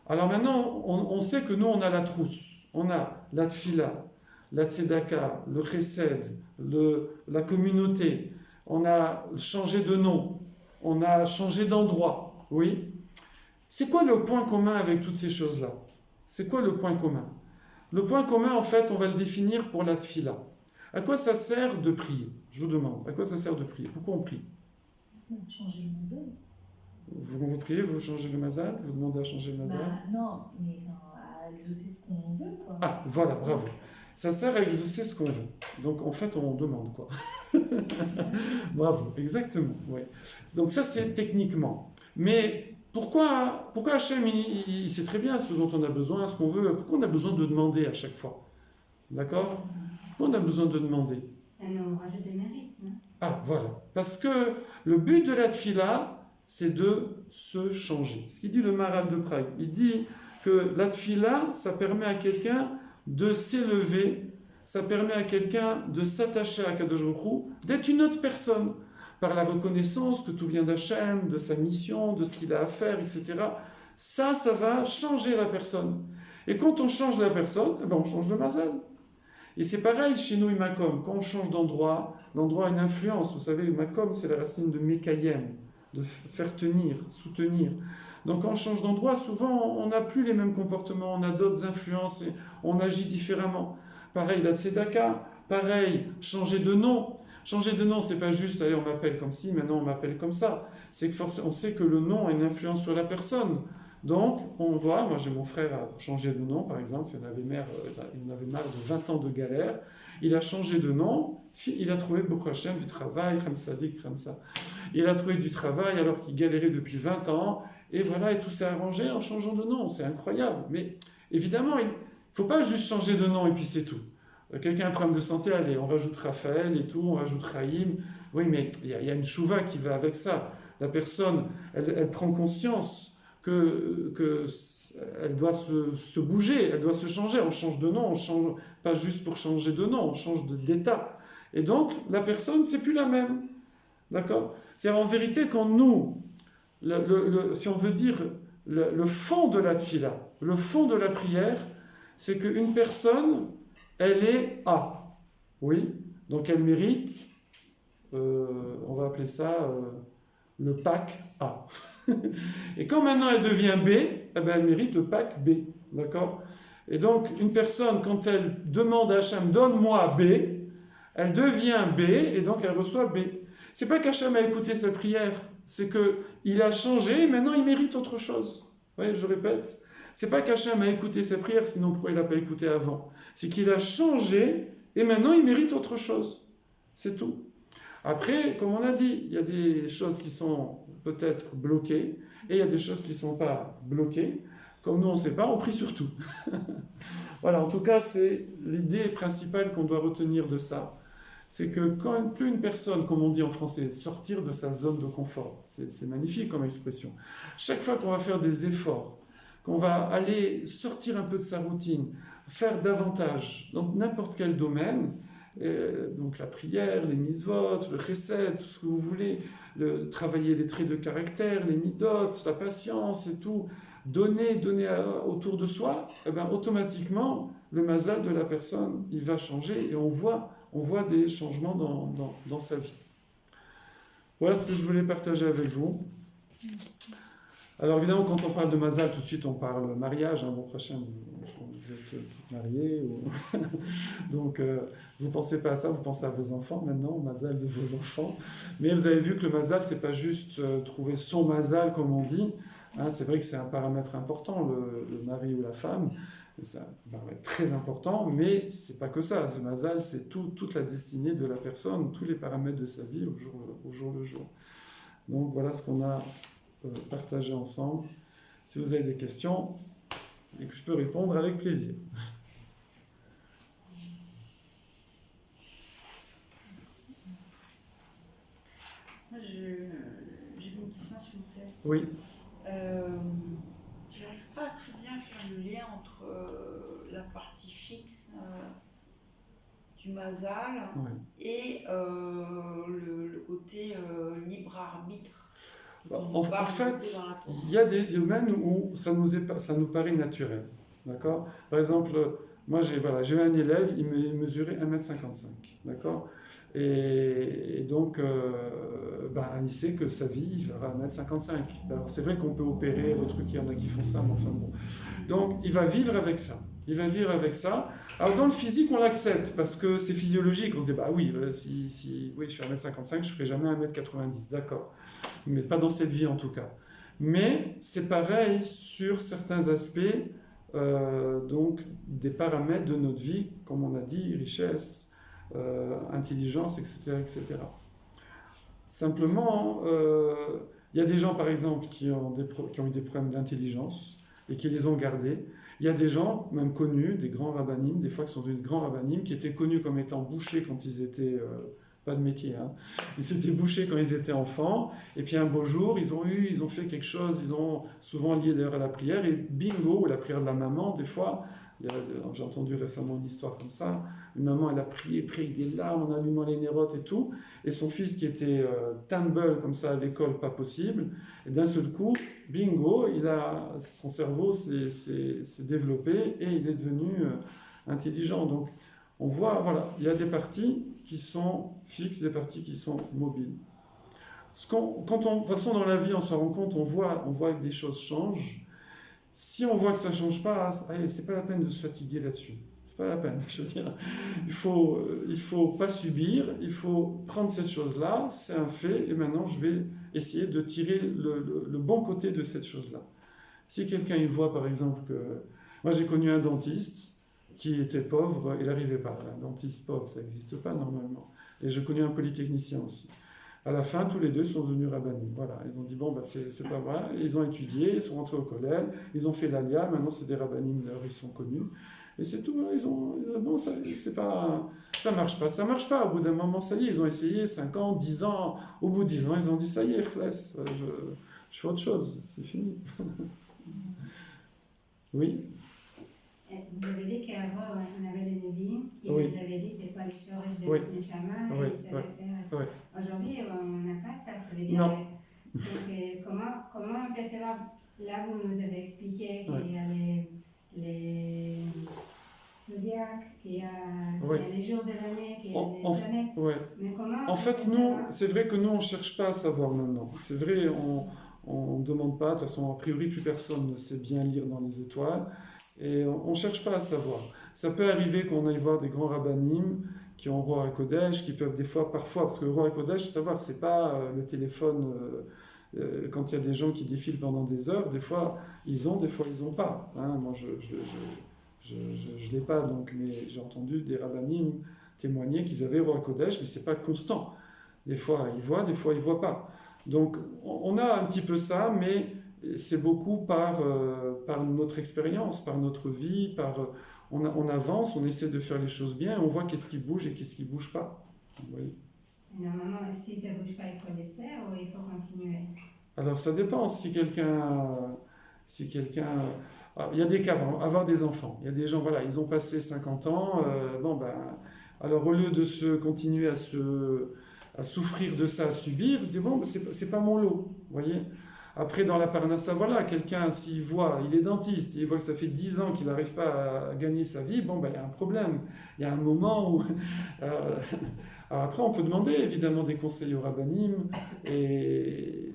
Alors maintenant, on sait que nous, on a la trousse. On a la tfila, la tzedaka, le chesed, la communauté. On a changé de nom. On a changé d'endroit. Oui. C'est quoi le point commun avec toutes ces choses-là ? C'est quoi le point commun ? Le point commun, en fait, on va le définir pour la tfila. À quoi ça sert de prier ? Je vous demande, à quoi ça sert de prier ? Pourquoi on prie ? Changer le mazal. Vous priez, vous changez le mazal, vous demandez à changer le mazal. Non, mais à exaucer ce qu'on veut, quoi. Ah, voilà, bravo. Ça sert à exaucer ce qu'on veut. Donc en fait, on demande quoi. Bravo, exactement. Ouais. Donc ça, c'est techniquement. Mais pourquoi Hachem, il sait très bien ce dont on a besoin, ce qu'on veut. Pourquoi on a besoin de demander à chaque fois ? D'accord ? Pourquoi on a besoin de demander ? Ça nous rajoute des mérites, non ? Ah, voilà. Parce que le but de la tfila, c'est de se changer. Ce qu'il dit le Maharal de Prague, il dit que la tfila, ça permet à quelqu'un de s'élever, ça permet à quelqu'un de s'attacher à Kadosh Baruch Hu, d'être une autre personne, par la reconnaissance que tout vient d'Hachem, de sa mission, de ce qu'il a à faire, etc. Ça va changer la personne. Et quand on change la personne, on change le mazal. Et c'est pareil chez nous, Makom. Quand on change d'endroit, l'endroit a une influence. Vous savez, Makom, c'est la racine de Mekayem, de faire tenir, soutenir. Donc quand on change d'endroit, souvent, on n'a plus les mêmes comportements, on a d'autres influences et on agit différemment. Pareil, la tzedaka, pareil, changer de nom. Changer de nom, c'est pas juste, allez, on m'appelle comme ci, maintenant on m'appelle comme ça. C'est que on sait que le nom a une influence sur la personne. Donc, on voit, moi j'ai mon frère a changé de nom, par exemple, il en avait marre de 20 ans de galère, il a changé de nom, il a trouvé beaucoup Hachem du travail, comme ça. Il a trouvé du travail alors qu'il galérait depuis 20 ans, et voilà, et tout s'est arrangé en changeant de nom, c'est incroyable. Mais évidemment, il ne faut pas juste changer de nom et puis c'est tout. Quelqu'un a un problème de santé, allez, on rajoute Raphaël et tout, on rajoute Raïm, oui, mais il y a une chouva qui va avec ça. La personne, elle prend conscience elle doit se bouger, elle doit se changer. On change de nom, on change pas juste pour changer de nom, on change d'état. Et donc, la personne, c'est plus la même. D'accord? C'est en vérité quand nous, si on veut dire le fond de la tfila, le fond de la prière, c'est qu'une personne, elle est A. Oui? Donc elle mérite, on va appeler ça le pack A. Et quand maintenant elle devient B, eh ben elle mérite le pack B. D'accord? Et donc une personne, quand elle demande à Hachem, donne-moi B, elle devient B et donc elle reçoit B. C'est pas qu'Hachem a écouté sa prière, c'est qu'il a changé et maintenant il mérite autre chose. Vous voyez, je répète, c'est pas qu'Hachem a écouté sa prière, sinon pourquoi il n'a pas écouté avant? C'est qu'il a changé et maintenant il mérite autre chose. C'est tout. Après, comme on a dit, il y a des choses qui sont peut-être bloquées et il y a des choses qui ne sont pas bloquées. Comme nous on ne sait pas, on prie sur tout. Voilà, en tout cas, c'est l'idée principale qu'on doit retenir de ça. C'est que quand plus une personne, comme on dit en français, sortir de sa zone de confort, c'est magnifique comme expression. Chaque fois qu'on va faire des efforts, qu'on va aller sortir un peu de sa routine, faire davantage dans n'importe quel domaine, donc la prière, les mitzvot, le chesed, tout ce que vous voulez, travailler les traits de caractère, les midot, la patience et tout, donner autour de soi, eh ben, automatiquement, le mazal de la personne, il va changer et on voit des changements dans sa vie. Voilà ce que je voulais partager avec vous. Alors évidemment, quand on parle de mazal, tout de suite on parle mariage. Bon, prochain, vous êtes toutes mariées. Donc, vous ne pensez pas à ça, vous pensez à vos enfants maintenant, au mazal de vos enfants. Mais vous avez vu que le mazal, c'est pas juste trouver son mazal, comme on dit. Hein, c'est vrai que c'est un paramètre important, le mari ou la femme. C'est un paramètre très important, mais c'est pas que ça. Ce mazal, c'est toute la destinée de la personne, tous les paramètres de sa vie au jour le jour. Donc voilà ce qu'on a partagé ensemble. Si vous avez des questions, et que je peux répondre avec plaisir. Moi, j'ai une question, s'il vous plaît. Oui. Je n'arrive pas très bien à faire le lien entre la partie fixe du mazal et le côté libre arbitre. En fait, il y a des domaines où ça nous paraît naturel. D'accord? Par exemple, moi j'ai un élève, il mesurait 1m55. D'accord? Et donc, il sait que sa vie, il verra 1m55. Alors c'est vrai qu'on peut opérer, le truc, il y en a qui font ça, mais enfin bon. Donc il va vivre avec ça. Alors dans le physique, on l'accepte parce que c'est physiologique. On se dit, bah oui, oui, je suis 1m55, je ne ferai jamais 1m90. D'accord. Mais pas dans cette vie en tout cas. Mais c'est pareil sur certains aspects, donc des paramètres de notre vie, comme on a dit, richesse, intelligence, etc., etc. Simplement, il y a des gens, par exemple, qui ont eu des problèmes d'intelligence et qui les ont gardés. Il y a des gens, même connus, des grands rabbinim, des fois qui sont devenus grands rabbinim, qui étaient connus comme étant bouchers quand ils étaient... pas de métier, hein. Ils s'étaient bouchés quand ils étaient enfants, et puis un beau jour, ils ont fait quelque chose, ils ont souvent lié d'ailleurs à la prière, et bingo, la prière de la maman, des fois, j'ai entendu récemment une histoire comme ça, une maman, elle a prié des larmes en allumant les nérotes et tout, et son fils qui était tumble comme ça à l'école, pas possible, et d'un seul coup, bingo, son cerveau s'est développé, et il est devenu intelligent. Donc, on voit, voilà, il y a des parties qui sont fixes, des parties qui sont mobiles. De toute façon, dans la vie, on se rend compte, on voit que des choses changent. Si on voit que ça ne change pas, c'est pas la peine de se fatiguer là-dessus. C'est pas la peine. Je veux dire, il faut pas subir, il faut prendre cette chose-là, c'est un fait, et maintenant je vais essayer de tirer le bon côté de cette chose-là. Si quelqu'un il voit par exemple que... Moi j'ai connu un dentiste qui était pauvre, il n'arrivait pas. Un dentiste pauvre, ça n'existe pas normalement. Et je connais un polytechnicien aussi. À la fin, tous les deux sont devenus rabbinim. Voilà, ils ont dit, bon, c'est pas vrai. Ils ont étudié, ils sont rentrés au collège, ils ont fait l'ALIA, maintenant c'est des rabbinim, ils sont connus. Et c'est tout, bon, ça marche pas. Ça marche pas, au bout d'un moment, ça y est, ils ont essayé 5 ans, 10 ans. Au bout de 10 ans, ils ont dit, ça y est, je fais autre chose, c'est fini. Oui. Vous avez dit qu'avant, on avait les Nevi'im qui Oui. nous avaient dit c'est quoi les choses de Oui. Neshama Oui, et ils savaient faire. oui. Aujourd'hui, on n'a pas ça. Ça veut dire. Non. Donc, comment on peut savoir. Là, vous nous avez expliqué qu'il y a les zodiaques, qu'il y a les jours de l'année, qu'il y a les planètes. Ouais. Mais comment. En fait, nous, c'est vrai que nous, on ne cherche pas à savoir maintenant. C'est vrai, on ne demande pas. De toute façon, a priori, plus personne ne sait bien lire dans les étoiles. Et on ne cherche pas à savoir. Ça peut arriver qu'on aille voir des grands rabbinim qui ont Ruach HaKodesh, qui peuvent des fois, parfois, parce que le Ruach HaKodesh, savoir, c'est pas le téléphone, quand il y a des gens qui défilent pendant des heures, des fois ils ont, des fois ils n'ont pas. Hein. Moi, je l'ai pas, donc, mais j'ai entendu des rabbinim témoigner qu'ils avaient Ruach HaKodesh, mais c'est pas constant. Des fois ils voient pas. Donc on a un petit peu ça, mais c'est beaucoup par notre expérience, par notre vie, on avance, on essaie de faire les choses bien, on voit qu'est-ce qui bouge et qu'est-ce qui ne bouge pas. Oui. Normalement, si ça ne bouge pas, il faut laisser ou il faut continuer? Alors ça dépend. Si quelqu'un... Il y a des cas, avoir des enfants. Il y a des gens, voilà, ils ont passé 50 ans, alors au lieu de continuer à souffrir de ça, à subir, c'est bon, c'est pas mon lot, vous voyez. Après, dans la parnassa, voilà, quelqu'un, s'il voit, il est dentiste, il voit que ça fait 10 ans qu'il n'arrive pas à gagner sa vie, il y a un problème. Il y a un moment où... alors après, on peut demander, évidemment, des conseils au rabbinim, et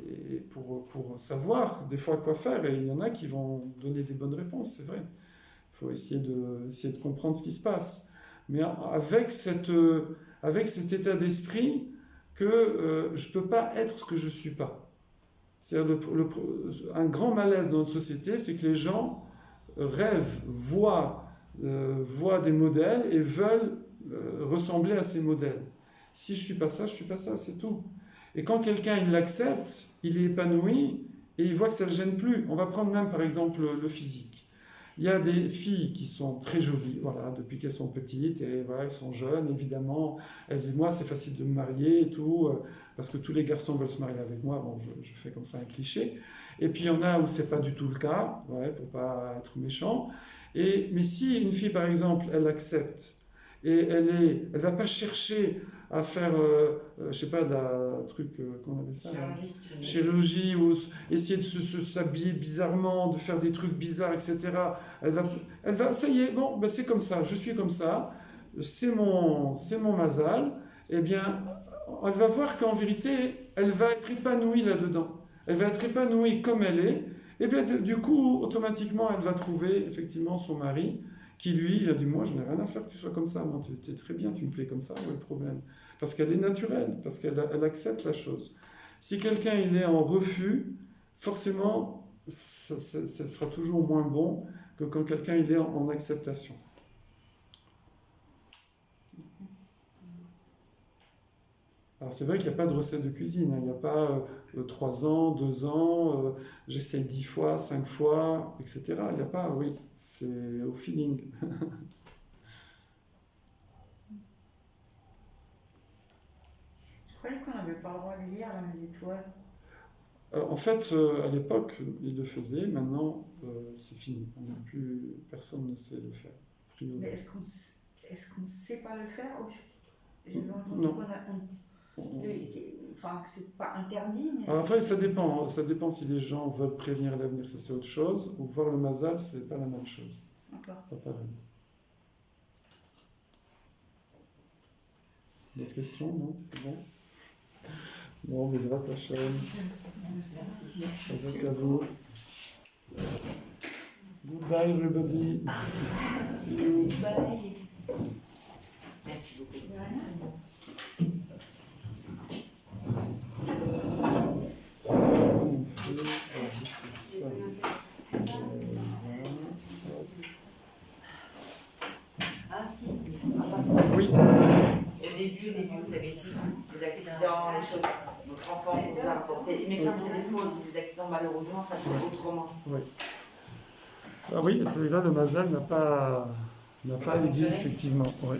pour savoir, des fois, quoi faire, et il y en a qui vont donner des bonnes réponses, c'est vrai. Il faut essayer de comprendre ce qui se passe. Mais avec cet état d'esprit que je ne peux pas être ce que je ne suis pas. C'est-à-dire un grand malaise dans notre société, c'est que les gens rêvent, voient des modèles et veulent ressembler à ces modèles. Si je ne suis pas ça, je ne suis pas ça, c'est tout. Et quand quelqu'un il l'accepte, il est épanoui et il voit que ça ne le gêne plus. On va prendre même par exemple le physique. Il y a des filles qui sont très jolies, voilà, depuis qu'elles sont petites, et voilà, elles sont jeunes, évidemment. Elles disent, moi, c'est facile de me marier et tout, parce que tous les garçons veulent se marier avec moi. Bon, je fais comme ça un cliché. Et puis, il y en a où c'est pas du tout le cas, ouais, pour pas être méchant. Mais si une fille, par exemple, elle accepte, et elle va pas chercher à faire, je sais pas, un truc, qu'on appelle ça, chirurgie, ou essayer de s'habiller bizarrement, de faire des trucs bizarres, etc. Elle va, ça y est, bon, ben c'est comme ça, je suis comme ça, c'est mon mazal, eh bien, elle va voir qu'en vérité, elle va être épanouie là-dedans. Elle va être épanouie comme elle est, et bien, du coup, automatiquement, elle va trouver, effectivement, son mari, qui lui, il a dit, moi, je n'ai rien à faire que tu sois comme ça, moi, tu es très bien, tu me plais comme ça, où est le problème? Parce qu'elle est naturelle, parce qu'elle accepte la chose. Si quelqu'un il est en refus, forcément, ça sera toujours moins bon que quand quelqu'un il est en acceptation. Alors c'est vrai qu'il n'y a pas de recette de cuisine, hein. Il n'y a pas 3 ans, 2 ans, j'essaye 10 fois, 5 fois, etc. Il n'y a pas, oui, c'est au feeling. Je croyais qu'on n'avait pas le droit de lire dans les étoiles. En fait, à l'époque, ils le faisaient, maintenant, c'est fini. Personne ne sait le faire. Mais est-ce qu'on ne sait pas le faire? J'ai entendu Non. Enfin, que c'est pas interdit, mais... Alors après, ça dépend. Ça dépend si les gens veulent prévenir l'avenir, ça c'est autre chose. Ou voir le mazal, c'est pas la même chose. D'accord. Pas pareil. D'autres questions? Non? C'est bon? Bon, Bezrat Hashem. Merci. Avec à vous. Goodbye, everybody. See you. Bye. Merci beaucoup. Ah si. Oui. Au début, vous avez dit les accidents, les choses. Votre enfant vous a rapporté. Mais quand il y a des fausses, des accidents, malheureusement, ça fait autrement. Oui. Ah oui, celui-là, le mazal n'a pas aidé, effectivement. Oui.